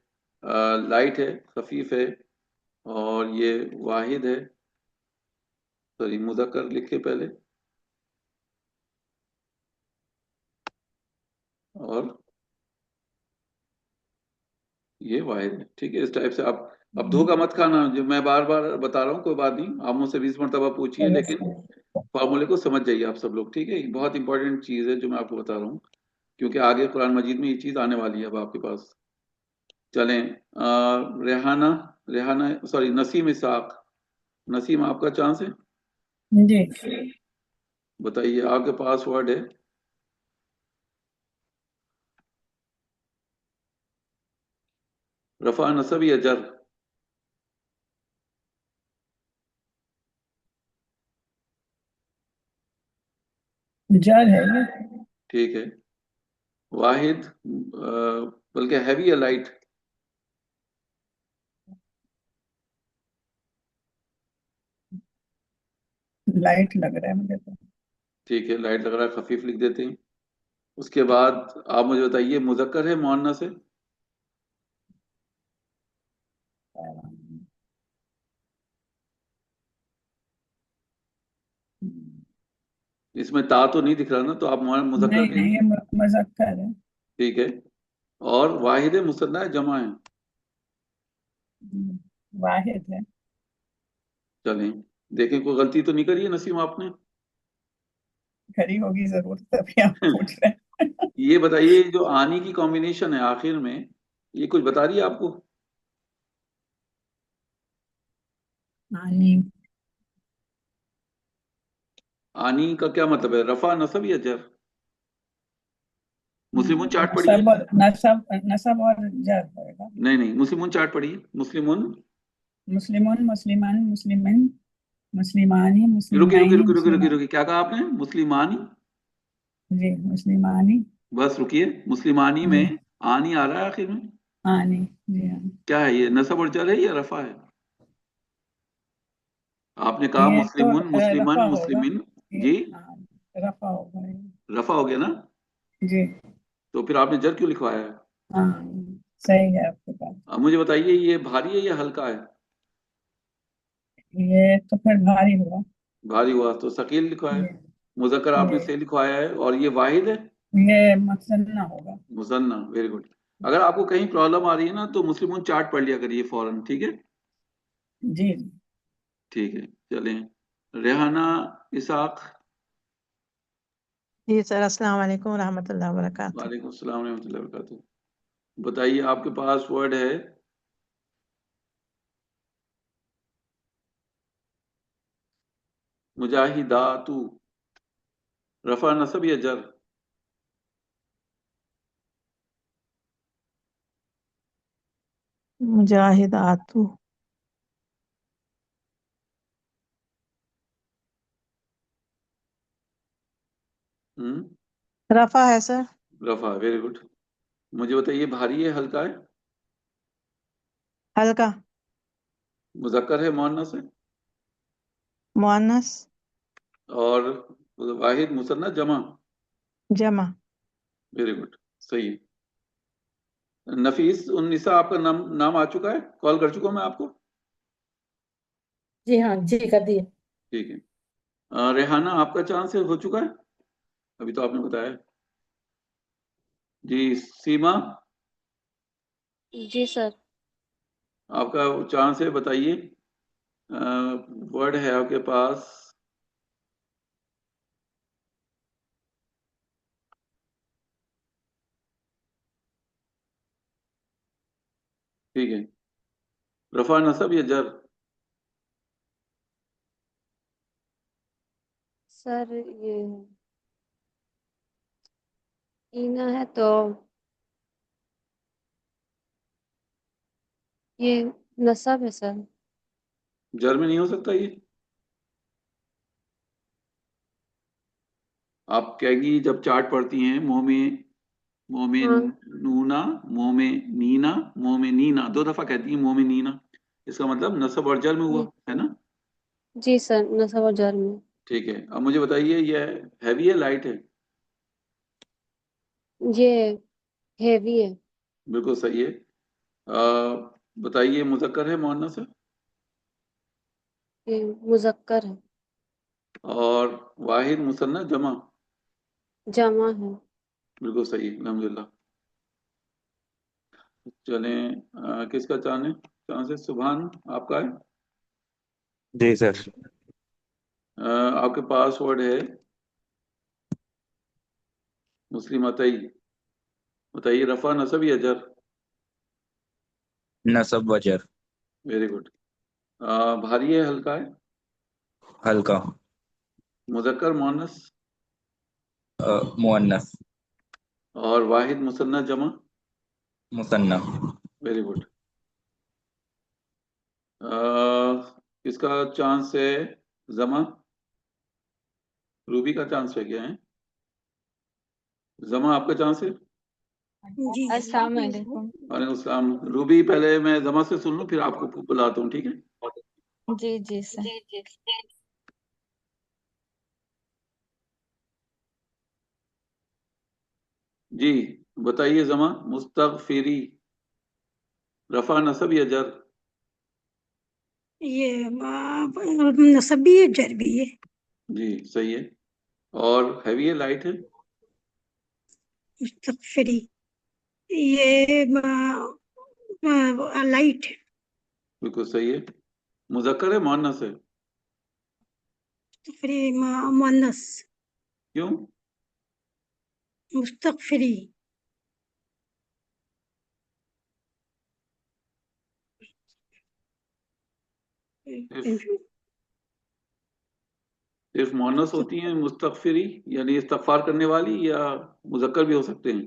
लाइट है, खफीफ है, और ये वाहिद है, सॉरी मुजक्कर लिखे पहले, और ये वाहिद है, ठीक है। इस टाइप से आप, अब धोखा मत खाना, जो मैं बार बार बता रहा हूँ, कोई बात नहीं, आप मुझसे 20 मरतबा पूछिए, लेकिन फॉर्मूले को समझ जाइए आप सब लोग, ठीक है। ये बहुत इंपॉर्टेंट चीज है जो मैं आपको बता रहा हूँ, क्योंकि आगे कुरान मजीद में ये चीज आने वाली है अब आपके पास। चलें, रेहाना, रेहाना सॉरी नसीम इसाक, नसीम आपका चांस है, जी। बताइए, आपके पास वर्ड है रफा नसब या जर? जर है ये। ठीक है। वाहिद, बल्कि हैवी या लाइट? लाइट लग रहा है मुझे तो। ठीक है, लाइट लग रहा है, खफीफ लिख देते हैं। उसके बाद आप मुझे बताइए, मुजक्कर है, मुअन्नस है? इसमें ता तो नहीं दिख रहा ना, तो आप मुजक्कर नहीं कहेंगे, नहीं, ये मुजक्कर है। ठीक है। और वाहिद है, मुसन्ना है, जमा है? वाहिद है। चलें, देखें कोई गलती तो नहीं करी है नसीम आपने? करी होगी जरूर, तभी आप पूछ रहे हैं। ये बताइए, जो आनी की कॉम्बिनेशन है आखिर में, ये कुछ बता रही है आपको? आनी आनी का क्या मतलब है? रफा नसब या जर? मुस्लिमुन चार्ट पढ़िए। नसब नसब और जर होगा। नहीं नहीं, मुस्लिमुन चार्ट पढ़िए, मुस्लिमुन। मुस्लिमुन, मुस्लिमान, मुस्लिमिन, मुस्लिमानी, रुकी रुकी मुस्लिमैनी, रुकी रुकी रुकी मुस्लिमा। रुकी, क्या कहा आपने? मुस्लिमानी? जी, मुस्लिमानी। बस रुकिए, मुस्लिमानी में आनी आ रहा है आखिर में? आनी, जी हाँ। क्या है ये, नसब और जर है या रफा है? आपने कहा ये तो मुस्लिमुन, मुस्लिमन, रफा होगा। मुस्लिमिन। ये जी, हाँ, रफा होगा ये। रफा हो गया ना? जी तो फिर आपने जर क्यों लिखवाया है? हाँ, सही है आपके पास। अब मुझे बताइए, ये भारी है या हल्का है? ये तो फिर भारी होगा। भारी हुआ तो सकील लिखवाया, ये मुजक्कर आपने ये से लिखवाया है, और ये वाहिद है, ये मुसन्ना होगा। मुसन्ना। Very good. अगर आपको कहीं प्रॉब्लम आ रही है ना, तो मुस्लिमुन चार्ट पढ़ लिया करिए फौरन, ठीक है। जी ठीक है, चलें, रेहाना इसाक। جی سر السلام علیکم ورحمۃ اللہ وبرکاتہ. وعلیکم السلام ورحمۃ اللہ وبرکاتہ. بتائیے آپ کے پاس ورڈ ہے مجاہداتو، رفع نصب یا جر؟ مجاہدات. رفع ہے سر. رفع، ویری گڈ. مجھے بتائیے بھاری ہے ہلکا ہے؟ ہلکا. مذکر ہے مؤنث ہے؟ مؤنث. اور واحد مثنیٰ جمع؟ جمع. ویری گڈ، صحیح ہے. نفیس النساء آپ کا نام آ چکا ہے، کال کر چکا ہوں میں آپ کو؟ جی ہاں جی کر دیے. ٹھیک ہے. ریحانہ آپ کا چانس ہو چکا ہے؟ ابھی تو آپ نے بتایا. جی سیما جی سر. آپ کا چانس ہے، بتائیے. ورڈ ہے آپ کے پاس ٹھیک ہے. رفع نصب یا جر؟ سر یہ اینا ہے تو یہ نصب ہے سر. جر میں نہیں ہو سکتا یہ؟ آپ کہیں گی جب چارٹ پڑھتی ہیں ہاں مومنونا، مومنینا، مومنینا، 2 دفعہ کہتی ہیں مومنینا، اس کا مطلب نصب اور جر میں ہوا ہے نا؟ جی سر نصب اور جر میں. ٹھیک ہے. اب مجھے بتائیے یہ ہیوی ہے لائٹ ہے؟ یہ ہیوی ہے. بالکل صحیح ہے. بتائیے مذکر ہے مؤنث ہے؟ یہ مذکر ہے. اور واحد مثنیٰ جمع؟ جمع ہے. بالکل صحیح، الحمدللہ. چلیں کس کا چانس ہے؟ سبحان آپ کا ہے؟ جی سر. آپ کے پاس ورڈ ہے مسلمتئی، بتائیے رفع نصب یا جر؟ نصب و جر. Very good. بھاری ہے ہلکا ہے؟ ہلکا. مذکر مؤنث؟ مؤنث. اور واحد مثنیٰ جمع؟ مثنی. Very good. کس کا چانس ہے؟ زما، روبی کا چانس ہے کیا ہے؟ زما آپ کا چانس ہے؟ جی السلام علیکم. وعلیکم السلام. روبی پہلے میں زما سے سن لوں پھر آپ کو بلاتا ہوں، ٹھیک ہے؟ جی جی سر. جی بتائیے زما. مستغفری، رفع نصب یا جر؟ یہ نصب بھی ہے جر بھی ہے. جی صحیح ہے. اور ہیوی ہے لائٹ ہے؟ مستغفری یہ لائٹ. بالکل صحیح ہے. مذکر ہے مؤنث ہے؟ مستغفری مؤنث. کیوں؟ مستغفری. صرف مؤنث ہوتی ہیں مستغفری، یعنی استغفار کرنے والی، یا مذکر بھی ہو سکتے ہیں؟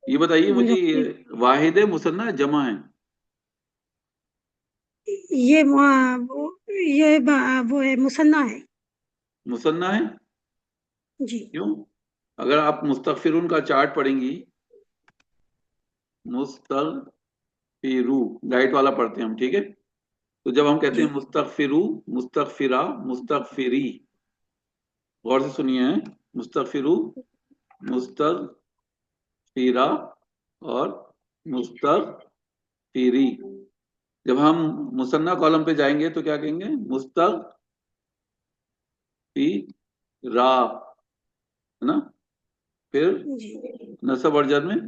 یہ بتائیے مجھے، واحد ہے مثنیٰ جمع ہے؟ یہ وہ ہے مثنیٰ ہے. مثنیٰ ہے؟ جی. کیوں؟ اگر آپ مستغفرون کا چارٹ پڑھیں گی، مستغفرو لائٹ والا پڑھتے ہیں ہم، ٹھیک ہے؟ تو جب ہم کہتے ہیں مستغفرو، مستغفرہ، مستغفری، غور سے سنیے ہیں، مستغفرو، مستغفرہ اور مستغفری. جب ہم مثنیٰ کالم پہ جائیں گے تو کیا کہیں گے؟ مستغفرہ، ہے نا؟ پھر نصب اور جر میں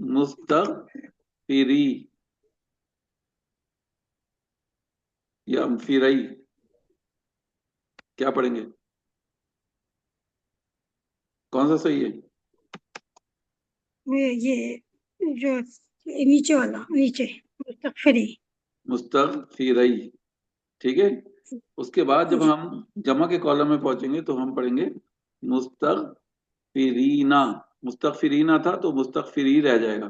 مستغفری یا فیرئی، کیا پڑھیں گے؟ कौन सा सही है? ये जो नीचे वाला, नीचे मुस्तगफिरी। मुस्तगफिरई, ठीक है। उसके बाद जब हम जमा के कॉलम में पहुंचेंगे तो हम पढ़ेंगे मुस्तगफिरीना। मुस्तगफिरीना था तो मुस्तगफिरी रह जाएगा,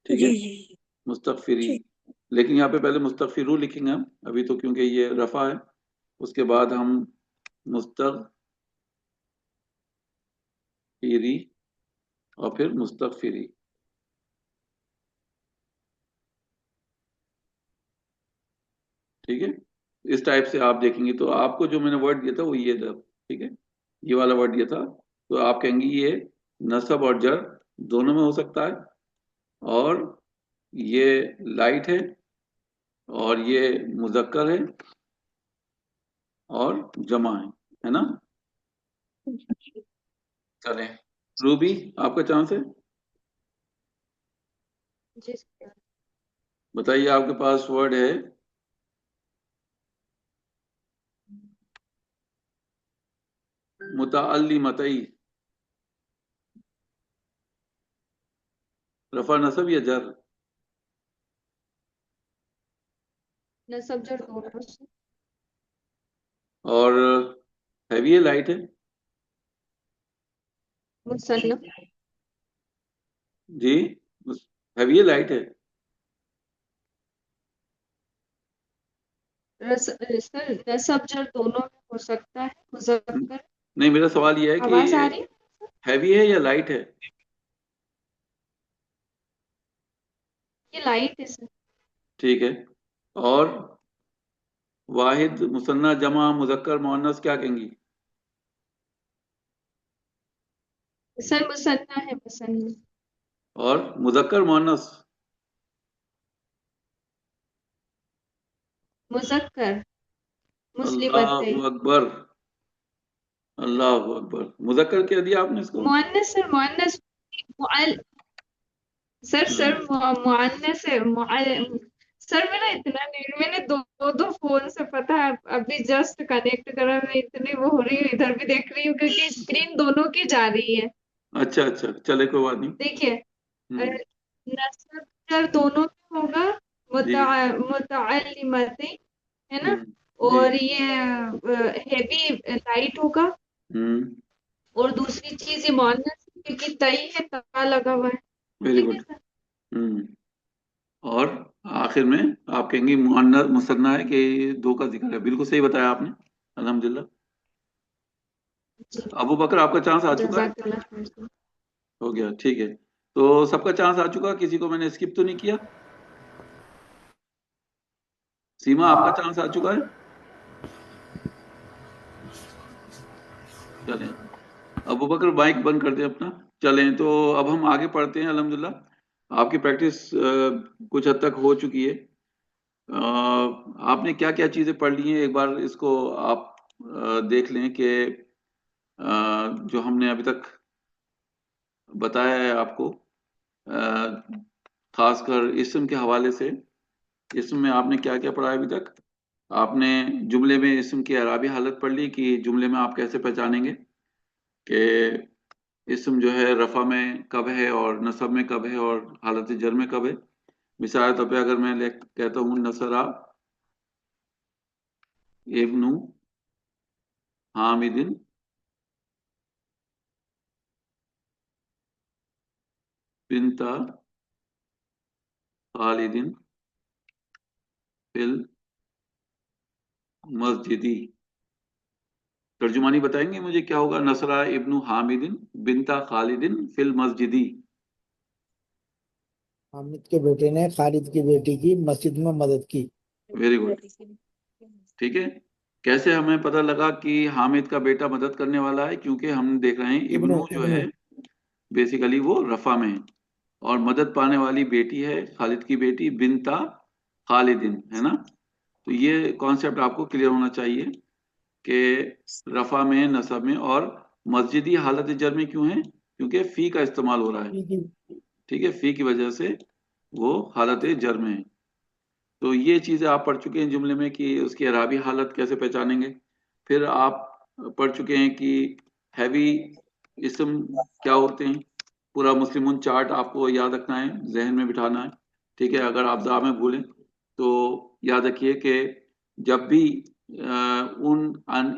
ठीक है, जी जी मुस्तगफिरी। ठीक। लेकिन यहाँ पे पहले मुस्तगफिरू लिखेंगे हम अभी तो, क्योंकि ये रफा है। उसके बाद हम मुस्तगफिरी और फिर मुस्तगफिरी। ठीक है, इस टाइप से आप देखेंगे तो आपको जो मैंने वर्ड दिया था वो ये था, ठीक है, ये वाला वर्ड दिया था। तो आप कहेंगे ये नसब और जर दोनों में हो सकता है, और ये लाइट है, और ये मुजक्कर है, और जमा है ना। चलें, रूबी आपका चांस है, जी सर। बताइए। आपके पास वर्ड है मुतअल्लिमतई, रफा नसब या जर? नसब जर दोनों से। और हैवी है, लाइट है? मुसन्ना। जी, हैवी है, लाइट है? सर नसब जर दोनों में हो सकता है, मुजक्कर। नहीं, मेरा सवाल ये है आवाज आ कि रही है? हैवी है या लाइट है? ये लाइट है सर। ठीक है। और वाहिद, मुसन्ना, जमा, मुजक्कर, मुअन्नस क्या कहेंगी? सर मुसन्ना है, मुसन्ना। और मुजक्कर, मुअन्नस? मुजक्कर। अल्लाह मुस्लिमतैन। अकबर, अल्लाह अकबर। मुजक्कर कह दिया आपने इसको? मुअन्नस सर, मुअन्नस। सर मुअन्नस है, सर मेरा इतना नहीं, मैंने दो फोन से पता है अभी जस्ट कनेक्ट करा, मैं इतनी वो हो रही हूँ, इधर भी देख रही हूँ क्योंकि स्क्रीन दोनों की जा रही है। अच्छा अच्छा, चले कोई बात नहीं। देखिए हम्म, नसब जर दोनों में होगा, जी मुतअल्लिमतैन, है ना। जी। और ये हेवी लाइट होगा। हम्म, और दूसरी चीज ये मुअन्नस क्योंकि तई है, ता लगा हुआ है। वेरी ठीक है गुड। सर। हम्म, और आखिर में आप कहेंगी मुअन्नस मुसन्ना है कि दो का जिक्र है। बिल्कुल सही बताया आपने, अल्हम्दुलिल्लाह। जी अबू बकर आपका चांस आ चुका है, जज़ाकल्लाह खैर। हो गया, ठीक है। तो सबका चांस आ चुका, किसी को मैंने स्किप तो नहीं किया? सीमा आपका चांस आ चुका है? चलें, अबू बकर माइक बंद कर दें अपना। चलें, तो अब हम आगे पढ़ते हैं। अल्हम्दुलिल्लाह आपकी प्रैक्टिस कुछ हद तक हो चुकी है। आपने क्या क्या चीज़ें पढ़ ली हैं, एक बार इसको आप देख लें कि जो हमने अभी तक बताया है आपको, खासकर इस्म के हवाले से। इस्म में आपने क्या क्या पढ़ा है अभी तक? आपने जुमले में इस्म की अराबी हालत पढ़ ली कि जुमले में आप कैसे पहचानेंगे कि इस्म जो है रफ़ा में कब है और नसब में कब है और हालत जर में कब है। मिसाल तौर पे अगर मैं कहता हूँ नसरा इब्नु हामिदिन बिनता खालिदिन फिल मस्जिदी। तर्जुमानी बताएंगे मुझे क्या होगा? नसरा इब्नु हामिदिन बिनता खालिदिन फिल मस्जिदी। हामिद के बेटे ने खालिद की बेटी की मस्जिद में मदद की। वेरी गुड, ठीक है। कैसे हमें पता लगा कि हामिद का बेटा मदद करने वाला है? क्योंकि हम देख रहे हैं इब्नु इब्नु जो है इब्नु बेसिकली वो रफा में है, और मदद पाने वाली बेटी है खालिद की बेटी बिनता खालिदिन, है ना। तो ये कॉन्सेप्ट आपको क्लियर होना चाहिए कि रफा में, नसब में और मस्जिदी हालत जर में क्यों है? क्योंकि फी का इस्तेमाल हो रहा है, ठीक है, फी की वजह से वो हालत जर में है। तो ये चीजें आप पढ़ चुके हैं जुमले में कि उसकी अराबी हालत कैसे पहचानेंगे। फिर आप पढ़ चुके हैं कि हैवी इसम क्या होते हैं, पूरा मुस्लिमून चार्ट आपको याद रखना है, जहन में बिठाना है, ठीक है। अगर आप ज़ा में भूलें तो याद रखिए कि जब भी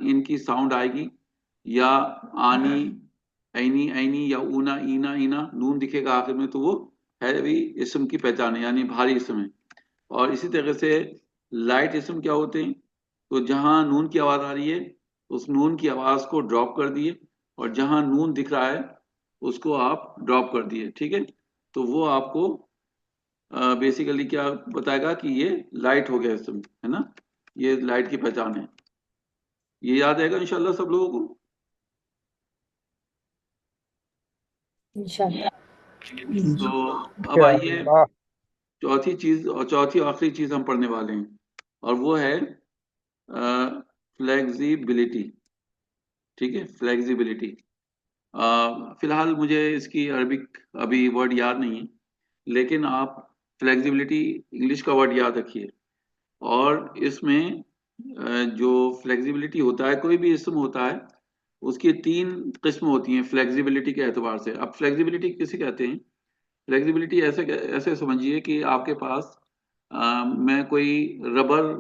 इनकी साउंड आएगी, या आनी, ऐनी ऐनी, या ऊना ईना ईना, नून दिखेगा आखिर में, तो वो हैवी इसम की पहचान है, यानी भारी इसम है। और इसी तरह से लाइट इसम क्या होते हैं, तो जहां नून की आवाज आ रही है उस नून की आवाज को ड्रॉप कर दिए, और जहां नून दिख रहा है उसको आप ड्रॉप कर दिए, ठीक है। तो वो आपको बेसिकली क्या बताएगा कि ये लाइट हो गया इसम, है ना, ये लाइट की पहचान है। ये याद आएगा इंशाल्लाह सब लोगों को। इंशाल्लाह। तो अब आइए चौथी चीज, और चौथी आखिरी चीज हम पढ़ने वाले हैं, और वो है फ्लेक्सिबिलिटी, ठीक है, फ्लेक्सिबिलिटी। फिलहाल मुझे इसकी अरबिक अभी वर्ड याद नहीं है, लेकिन आप फ्लेक्सिबिलिटी इंग्लिश का वर्ड याद रखिए। और इसमें जो फ्लेक्सिबिलिटी होता है, कोई भी इसम होता है, उसकी 3 किस्म होती हैं फ्लेक्सिबिलिटी के एतबार से। अब फ्लेक्सिबिलिटी किसे कहते हैं, फ्लेक्सिबिलिटी ऐसे ऐसे समझिए कि आपके पास मैं कोई रबर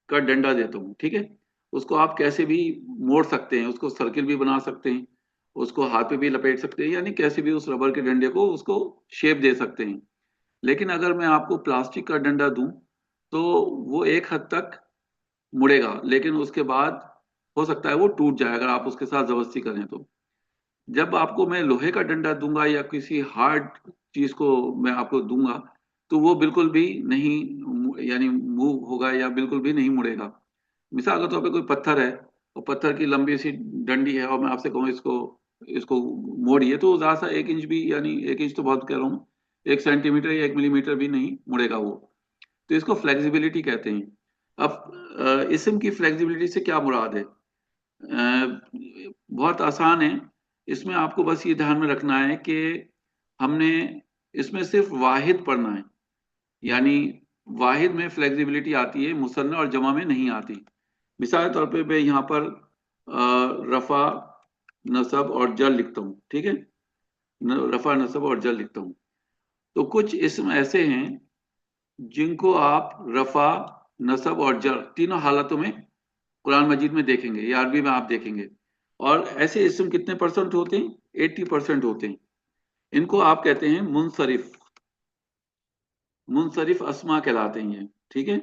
का डंडा देता हूँ, ठीक है, उसको आप कैसे भी मोड़ सकते हैं, उसको सर्किल भी बना सकते हैं, उसको हाथ पे भी लपेट सकते हैं, यानी कैसे भी उस रबर के डंडे को उसको शेप दे सकते हैं। लेकिन अगर मैं आपको प्लास्टिक का डंडा दूं तो वो एक हद तक मुड़ेगा, लेकिन उसके बाद हो सकता है वो टूट जाए अगर आप उसके साथ जबरदस्ती करें तो। जब आपको मैं लोहे का डंडा दूंगा या किसी हार्ड चीज को मैं आपको दूंगा, तो वो बिल्कुल भी नहीं यानी मूव होगा या बिल्कुल भी नहीं मुड़ेगा। मिसाल के तौर पे कोई पत्थर है और पत्थर की लंबी सी डंडी है, और मैं आपसे कहूँ इसको इसको मोड़िए, तो ज्यादा सा 1 इंच भी, यानी 1 इंच तो बहुत कह रहा हूँ, 1 सेंटीमीटर या 1 मिलीमीटर भी नहीं मुड़ेगा वो। तो इसको फ्लेक्सिबिलिटी कहते हैं। अब इसम की फ्लेक्सिबिलिटी से क्या मुराद है, बहुत आसान है। इसमें आपको बस ये ध्यान में रखना है कि हमने इसमें सिर्फ वाहिद पढ़ना है, यानी वाहिद में फ्लेक्सिबिलिटी आती है, मुसन्ना और जमा में नहीं आती। मिसाल के तौर पे मैं यहाँ पर रफा, नसब और जल लिखता हूँ, ठीक है, रफा, नसब और जल लिखता हूँ। तो कुछ इसम ऐसे हैं जिनको आप रफा, नसब और जर तीनों हालतों में कुरान मजीद में देखेंगे या अरबी में आप देखेंगे। और ऐसे इसम कितने % होते हैं, 80% होते हैं। इनको आप कहते हैं मुनसरिफ, मुनसरिफ अस्मा कहलाते हैं ये, ठीक है।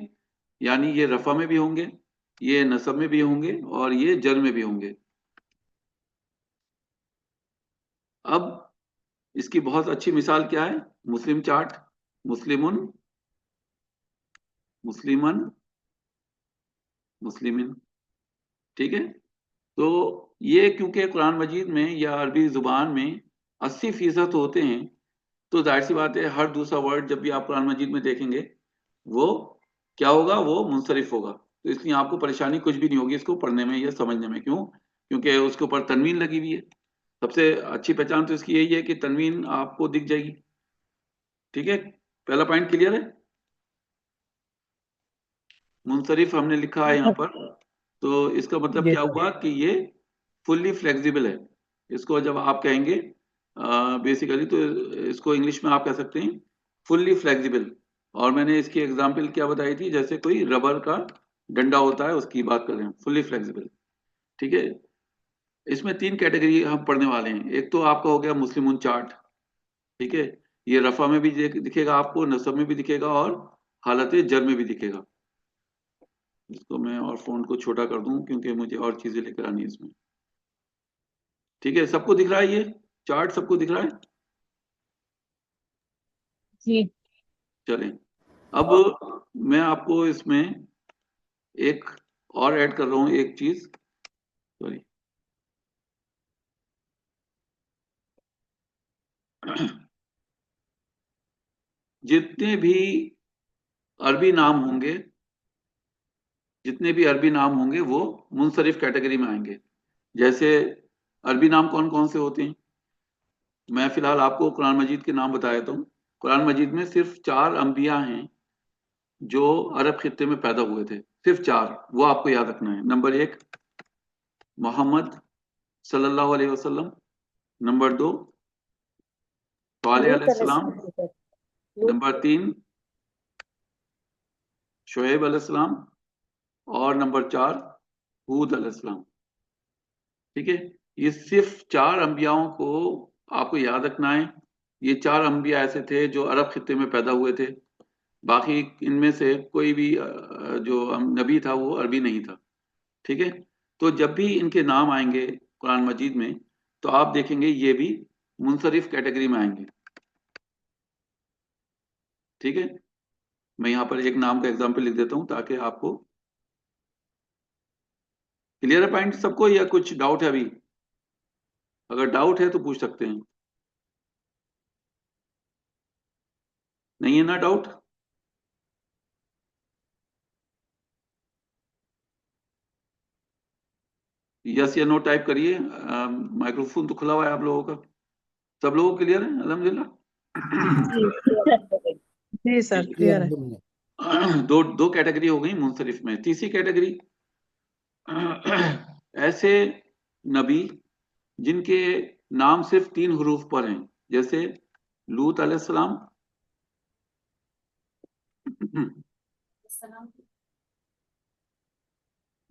यानी ये रफा में भी होंगे, ये नसब में भी होंगे, और ये जर में भी होंगे। अब इसकी बहुत अच्छी मिसाल क्या है, मुस्लिम चार्ट, मुस्लिमुन, मुस्लिमन, मुस्लिमिन, ठीक है। तो ये क्योंकि कुरान मजीद में या अरबी जुबान में 80% होते हैं, तो जाहिर सी बात है हर दूसरा वर्ड जब भी आप कुरान मजीद में देखेंगे वो क्या होगा, वो मुनसरिफ होगा। तो इसलिए आपको परेशानी कुछ भी नहीं होगी इसको पढ़ने में या समझने में। क्यों, क्योंकि उसके ऊपर तनवीन लगी हुई है। सबसे अच्छी पहचान तो इसकी यही है कि तनवीन आपको दिख जाएगी, ठीक है। पहला पॉइंट क्लियर है, मुनसरिफ हमने लिखा है यहाँ पर, तो इसका मतलब क्या हुआ कि ये फुल्ली फ्लेक्सिबल है। इसको जब आप कहेंगे बेसिकली, तो इसको इंग्लिश में आप कह सकते हैं फुल्ली फ्लेक्सिबल। और मैंने इसकी एग्जांपल क्या बताई थी, जैसे कोई रबर का डंडा होता है उसकी बात कर रहे हैं, फुल्ली फ्लेक्सिबल, ठीक है। इसमें 3 कैटेगरी हम पढ़ने वाले हैं। एक तो आपका हो गया मुस्लिमून चार्ट, ठीक है, ये रफा में भी दिखेगा आपको, नसब में भी दिखेगा, और हालत जर में भी दिखेगा। इसको मैं और फॉन्ट को छोटा कर दूं क्योंकि मुझे और चीजें लेकर आनी है इसमें, ठीक है। सबको दिख रहा है ये चार्ट, सबको दिख रहा है जी। चलें, अब मैं आपको इसमें एक और ऐड कर रहा हूं, एक चीज, सॉरी, जितने भी अरबी नाम होंगे, जितने भी अरबी नाम होंगे वो मुनसरिफ कैटेगरी में आएंगे। जैसे अरबी नाम कौन कौन से होते हैं, मैं फिलहाल आपको कुरान मजीद के नाम बता देता हूँ। कुरान मजीद में सिर्फ 4 अंबिया हैं जो अरब खित्ते में पैदा हुए थे, सिर्फ 4, वो आपको याद रखना है। नंबर 1 मोहम्मद सल्लल्लाहु अलैहि वसल्लम, नंबर 2 सालेह लूत अलैहिस्सलाम, अलैहिस्सलाम सर। लूत नंबर 3 शुएब अलैहिस्सलाम, और नंबर 4 हूद अलैहिस्सलाम। ठीक है, ये सिर्फ 4 अंबियाओं को आपको याद रखना है। ये 4 अंबिया ऐसे थे जो अरब खित्ते में पैदा हुए थे, बाकी इनमें से कोई भी जो नबी था वो अरबी नहीं था। ठीक है, तो जब भी इनके नाम आएंगे कुरान मजीद में तो आप देखेंगे ये भी मुनसरिफ कैटेगरी में आएंगे। ठीक है, मैं यहाँ पर एक नाम का एग्जाम्पल लिख देता हूँ ताकि आपको क्लियर है पॉइंट सबको, या कुछ डाउट है अभी? अगर डाउट है तो पूछ सकते हैं। नहीं है ना डाउट? यस या नो टाइप करिए। माइक्रोफोन तो खुला हुआ है आप लोगों का। सब लोगों क्लियर है अल्हम्दुलिल्लाह? जी सर क्लियर है। दो कैटेगरी हो गई मुनसरिफ में। तीसरी कैटेगरी ऐसे नबी जिनके नाम सिर्फ 3 हरूफ पर हैं, जैसे लूत अलैहिस्सलाम,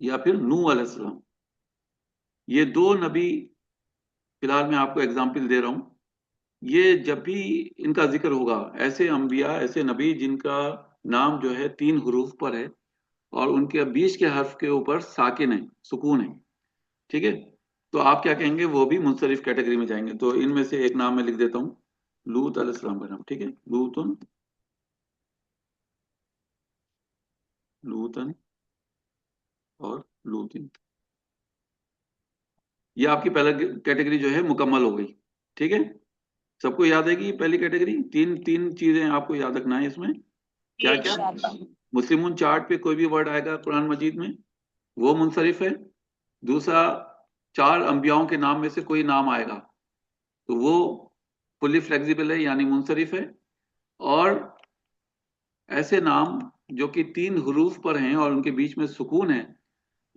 या फिर नूह अलैहिस्सलाम। ये 2 नबी फिलहाल मैं आपको एग्जाम्पल दे रहा हूं। ये जब भी इनका जिक्र होगा, ऐसे अंबिया ऐसे नबी जिनका नाम जो है 3 हरूफ पर है और उनके 20 के हर्फ के ऊपर साकिन है, सुकून है। ठीक है, तो आप क्या कहेंगे, वो भी मुनसरिफ कैटेगरी में जाएंगे। तो इनमें से एक नाम मैं लिख देता हूँ, लूत अलैहिस्सलाम का नाम। ठीक है, लूतन, लूतन और लूतिन। ये आपकी पहला कैटेगरी जो है मुकम्मल हो गई। ठीक है, सबको याद है कि पहली कैटेगरी तीन तीन चीजें आपको याद रखना है इसमें। क्या क्या? मुस्लिमून चार्ट पे कोई भी वर्ड आएगा कुरान मजीद में वो मुनसरिफ है। दूसरा, 4 अंबियाओं के नाम में से कोई नाम आएगा तो वो फुली फ्लेक्सिबल है यानी मुनसरिफ है। और ऐसे नाम जो कि 3 हरूफ पर हैं और उनके बीच में सुकून है,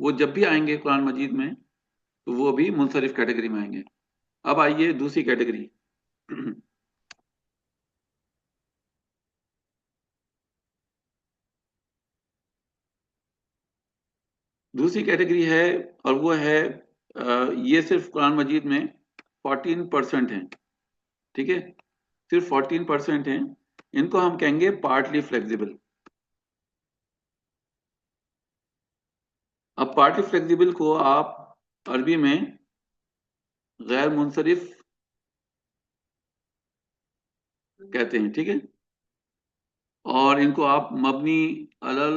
वो जब भी आएंगे कुरान मजीद में तो वो भी मुनसरिफ कैटेगरी में आएंगे। अब आइए दूसरी कैटेगरी। दूसरी कैटेगरी है और वो है ये सिर्फ कुरान मजीद में 14% है। ठीक है, सिर्फ 14% हैं। इनको हम कहेंगे पार्टली फ्लेक्सिबल। अब पार्टली फ्लेक्सिबल को आप अरबी में गैर मुनसरिफ कहते हैं। ठीक है, और इनको आप मबनी अलल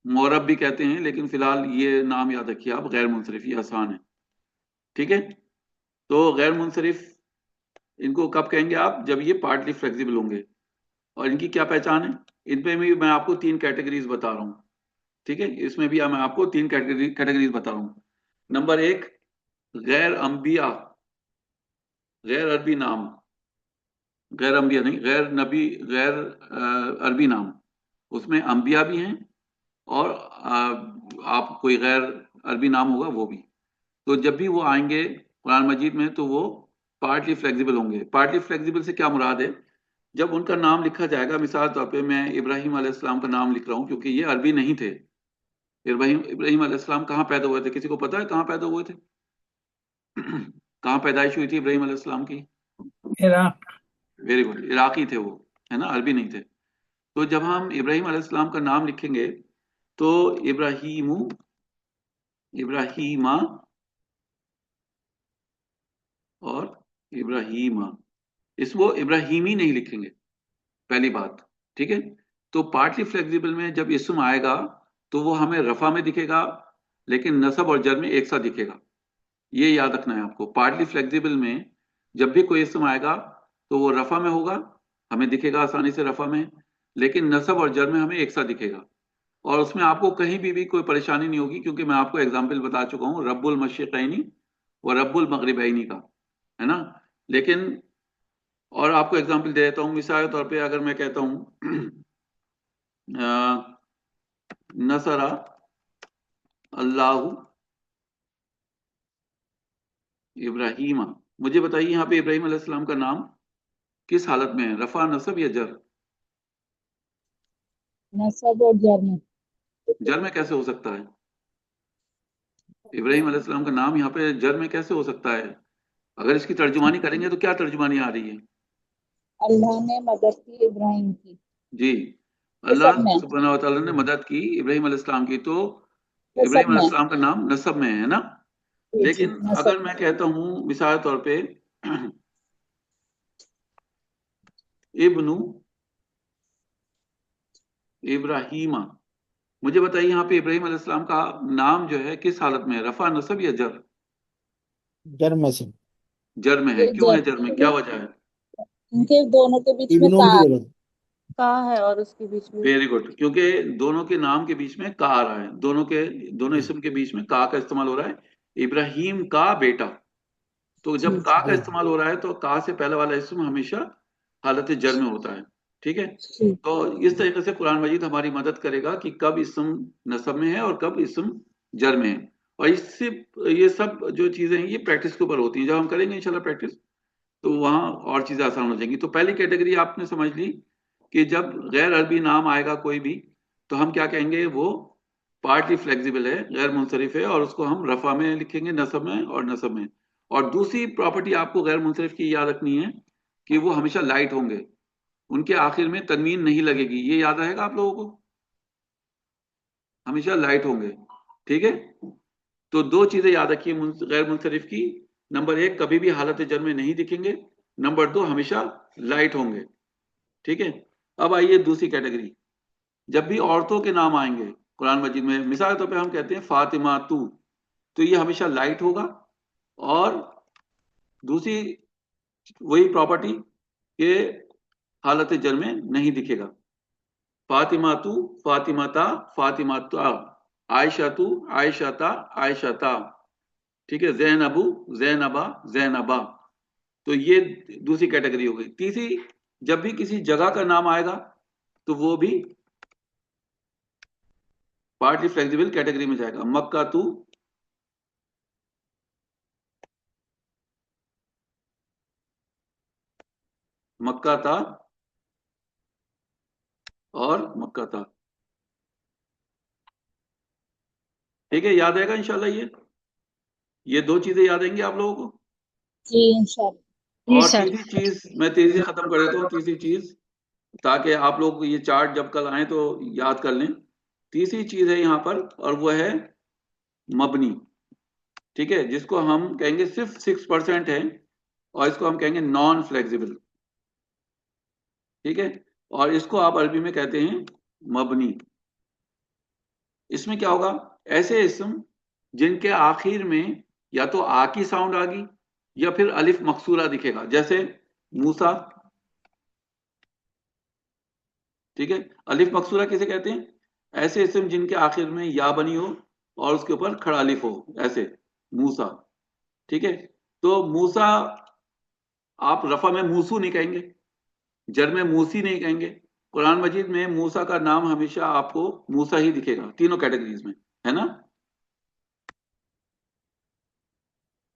मोरब भी कहते हैं, लेकिन फिलहाल ये नाम याद रखिए आप, गैर मुनसरिफ, ये आसान है। ठीक है, तो गैर मुनसरिफ इनको कब कहेंगे आप, जब ये पार्टली फ्लेक्सिबल होंगे। और इनकी क्या पहचान है, इनमें भी मैं आपको 3 कैटेगरीज बता रहा हूँ। ठीक है, इसमें भी मैं आपको 3 कैटेगरीज बता रहा हूँ। नंबर 1, गैर अंबिया, गैर अरबी नाम, गैर अंबिया नहीं, गैर नबी, गैर अरबी नाम। उसमें अंबिया भी हैं और आप कोई गैर अरबी नाम होगा वो भी। तो जब भी वो आएंगे कुरान मजीद में तो वो पार्टली फ्लेक्सिबल होंगे। पार्टली फ्लेक्सिबल से क्या मुराद है, जब उनका नाम लिखा जाएगा, मिसाल तौर पे मैं इब्राहिम अलैहिस्सलाम का नाम लिख रहा हूँ क्योंकि ये अरबी नहीं थे। इब्राहिम अलैहिस्सलाम कहाँ पैदा हुए थे, किसी को पता है कहाँ पैदा हुए थे? कहाँ पैदाइश हुई थी इब्राहिम अलैहिस्सलाम की? इराक। वेरी गुड, इराकी थे वो, है ना, अरबी नहीं थे। तो जब हम इब्राहिम अलैहिस्सलाम का नाम लिखेंगे तो इब्राहिमू, इब्राहिमा और इब्राहिमा, इसको इब्राहिमी नहीं लिखेंगे, पहली बात। ठीक है, तो पार्टली फ्लेक्सिबल में जब इसम आएगा तो वो हमें रफा में दिखेगा लेकिन नसब और जर में एक साथ दिखेगा। ये याद रखना है आपको। पार्टली फ्लेक्सिबल में जब भी कोई इसम आएगा तो वो रफा में होगा, हमें दिखेगा आसानी से रफा में, लेकिन नसब और जर में हमें एक साथ दिखेगा। और उसमें आपको कहीं भी कोई परेशानी नहीं होगी क्योंकि मैं आपको एग्जाम्पल बता चुका हूँ, रब्बुल मशरिकैनी व रब्बुल मगरिबैनी का, है ना। लेकिन और आपको एग्जाम्पल दे देता हूँ, मिसाल के तौर पे अगर मैं कहता हूँ नसरा अल्लाहु इब्राहिमा, مجھے بتائیے یہاں پہ ابراہیم علیہ السلام کا نام کس حالت میں ہے، رفع، نصب یا جر؟ نصب اور جر میں. جر میں کیسے ہو سکتا ہے؟ ابراہیم علیہ السلام کا نام یہاں پہ جر میں کیسے ہو سکتا ہے؟ اگر اس کی ترجمانی کریں گے تو کیا ترجمانی آ رہی ہے؟ اللہ نے مدد کی ابراہیم کی. جی، نصب اللہ میں. سبحانہ و تعالیٰ نے مدد کی ابراہیم علیہ السلام کی، تو نصب ابراہیم علیہ میں. السلام کا نام نسب میں ہے نا. جی جی لیکن نصب اگر میں کہتا ہوں مثال طور پہ ابن ابراہیم، مجھے بتائیے یہاں پہ ابراہیم علیہ السلام کا نام جو ہے کس حالت میں ہے، رفع، نصب یا جر؟ جر میں سے. جر میں ہے. یہ کیوں ہے جر جر میں، کیا وجہ ہے؟ ان کے دونوں کے بیچ میں ابنون کا. کی وجہ سے. کا ہے اور اس کے بیچ میں ویری گڈ، کیونکہ دونوں کے نام کے بیچ میں کا آ رہا ہے، دونوں اسم کے بیچ میں کا استعمال ہو رہا ہے، ابراہیم کا بیٹا. تو جب جی کا جی استعمال ہو رہا ہے تو کا سے پہلے والا اسم ہمیشہ حالت جر میں ہوتا ہے. ٹھیک ہے، جی. تو اس طریقے سے قرآن مجید ہماری مدد کرے گا کہ کب اسم نصب میں ہے اور کب اسم جر میں ہے. اور اس سے یہ سب جو چیزیں ہیں یہ پریکٹس کے اوپر ہوتی ہیں. جب ہم کریں گے انشاءاللہ پریکٹس تو وہاں اور چیزیں آسان ہو جائیں گی. تو پہلی کیٹیگری آپ نے سمجھ لی کہ جب غیر عربی نام آئے گا کوئی بھی تو ہم کیا کہیں گے، وہ پارٹلی فلیکسیبل ہے، غیر منصرف ہے، اور اس کو ہم رفع میں لکھیں گے، نصب میں اور نصب میں. اور دوسری پراپرٹی آپ کو غیر منصرف کی یاد رکھنی ہے کہ وہ ہمیشہ لائٹ ہوں گے، ان کے آخر میں تنوین نہیں لگے گی. یہ یاد رہے گا آپ لوگوں کو، ہمیشہ لائٹ ہوں گے. ٹھیک ہے، تو دو چیزیں یاد رکھیے غیر منصرف کی. نمبر ایک، کبھی بھی حالت جر میں نہیں دکھیں گے. نمبر دو، ہمیشہ لائٹ ہوں گے. ٹھیک ہے، اب آئیے دوسری کیٹیگری. جب بھی عورتوں کے نام آئیں گے قرآن مجید میں، مثال کے طور پہ ہم کہتے ہیں فاطمہ تو یہ ہمیشہ لائٹ ہوگا. اور دوسری وہی پراپرٹی کہ حالت جر میں نہیں دکھے گا. فاطمہ فاطمتا فاطمتا، عائشہ عائشتا عائشتا. ٹھیک ہے، زینبو زینبا زینبا. تو یہ دوسری کیٹیگری ہو گئی. تیسری، جب بھی کسی جگہ کا نام آئے گا تو وہ بھی پارٹلی فلیکسیبل کیٹیگری میں جائے گا. مکہ مکہ تھا اور مکہ تھا. ٹھیک ہے، یاد رہے گا انشاءاللہ. یہ دو چیزیں یاد رہیں گی آپ لوگوں کو. جی انشاءاللہ. جی اور سر. تیسری چیز میں تیزی سے ختم کر دیتا ہوں. تیسری چیز تاکہ آپ لوگ یہ چارٹ جب کل آئیں تو یاد کر لیں. تیسری چیز ہے یہاں پر اور وہ ہے مبنی. ٹھیک ہے، جس کو ہم کہیں گے صرف 6% ہے اور اس کو ہم کہیں گے نان فلیکسیبل. ٹھیک ہے، اور اس کو آپ عربی میں کہتے ہیں مبنی. اس میں کیا ہوگا، ایسے اسم جن کے آخر میں یا تو آ کی ساؤنڈ آ گی یا پھر الف مقصورہ دکھے گا، جیسے موسیٰ. ٹھیک ہے، الف مقصورہ کسے کہتے ہیں؟ ایسے اسم جن کے آخر میں یا بنی ہو اور اس کے اوپر کھڑا الف ہو، ایسے موسیٰ. ٹھیک ہے، تو موسیٰ آپ رفع میں موسو نہیں کہیں گے، جر میں موسی نہیں کہیں گے. قرآن مجید میں موسیٰ کا نام ہمیشہ آپ کو موسیٰ ہی دکھے گا تینوں کیٹیگریز میں، ہے نا.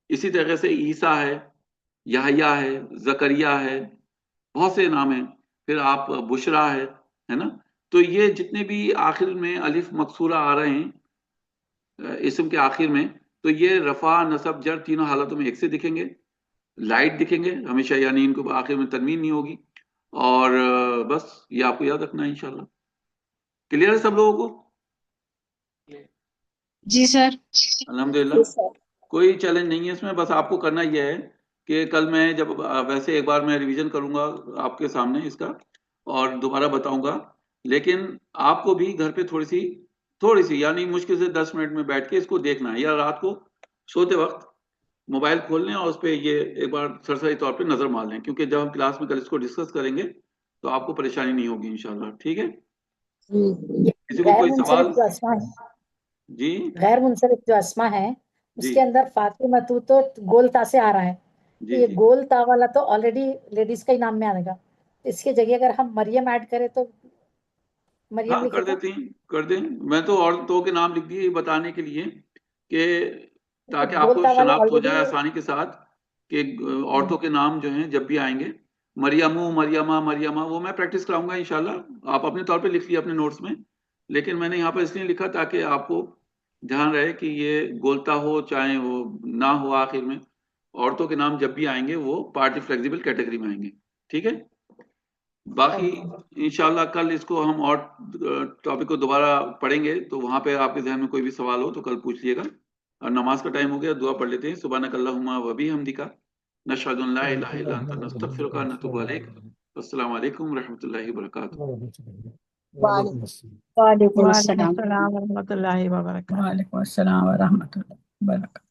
اسی طریقے سے عیسیٰ ہے، یحییٰ ہے، زکریا ہے، بہت سے نام ہیں. پھر آپ بشرا ہے نا. تو یہ جتنے بھی آخر میں الف مقصورہ آ رہے ہیں اسم کے آخر میں، تو یہ رفع، نصب، جر تینوں حالتوں میں ایک سے دکھیں گے، لائٹ دکھیں گے ہمیشہ، یعنی ان کو آخر میں تنوین نہیں ہوگی. اور بس یہ آپ کو یاد رکھنا ہے انشاءاللہ. کلیئر ہے سب لوگوں کو؟ جی سر. الحمدللہ. کوئی چیلنج نہیں ہے اس میں. بس آپ کو کرنا یہ ہے کہ کل میں جب ویسے ایک بار میں ریویژن کروں گا آپ کے سامنے اس کا اور دوبارہ بتاؤں گا، لیکن آپ کو بھی گھر پہ تھوڑی سی یعنی مشکل سے 10 منٹ میں بیٹھ کے اس کو دیکھنا ہے، یا رات کو سوتے وقت موبائل کھول لیں اور اس پہ یہ ایک بار سرسری طور پہ نظر مار لیں، کیونکہ جب ہم کلاس میں کل اس کو ڈسکس کریں گے تو آپ کو پریشانی نہیں ہوگی انشاءاللہ. ٹھیک ہے، کسی کو غیر کوئی سوال؟ منصرف جو اسما ہے، جی غیر منصرف جو اسما ہے اس جی کے اندر فاطمہ تو گول تا سے آ رہا ہے، تو جی یہ جی گول تا والا تو آلریڈی لیڈیز کا ہی نام میں آنے گا. اس کی جگہ اگر ہم مریم ایڈ کریں تو مریم ہاں لکھے کر تو دیتے ہیں، کر دیں. میں تو عورتوں کے نام لکھ دیے بتانے کے لیے کہ تاکہ آپ گول کو تا والا شناخت ہو آلریڈی. جائے آسانی کے ساتھ کہ عورتوں کے نام جو ہیں جب بھی آئیں گے، مریمو، مریمہ، مریمہ، وہ میں پریکٹس کراؤں گا انشاءاللہ. آپ اپنے طور پہ لکھ لیے اپنے نوٹس میں، لیکن میں نے یہاں پر اس لیے لکھا تاکہ آپ کو دھیان رہے کہ یہ گولتا ہو چاہے وہ نہ ہو، آخر میں عورتوں کے نام جب بھی آئیں گے وہ پارٹی فلیکسیبل کیٹیگری میں آئیں گے. ٹھیک ہے. باقی انشاءاللہ کل اس کو ہم اور ٹاپک کو دوبارہ پڑھیں گے، تو وہاں پہ آپ کے ذہن میں کوئی بھی سوال ہو تو کل پوچھ لیے گا. اور نماز کا ٹائم ہو گیا، دعا پڑھ لیتے ہیں. سبحانک اللہم و بحمدک، نشہد ان لا الہ الا انت، نستغفرک و نتوب الیک. السلام علیکم ورحمۃ اللہ وبرکاتہ. وعلیکم السلام. وعلیکم وعلیکم السلام. السلام ورحمۃ اللہ وبرکاتہ. وعلیکم السلام ورحمۃ اللہ وبرکاتہ.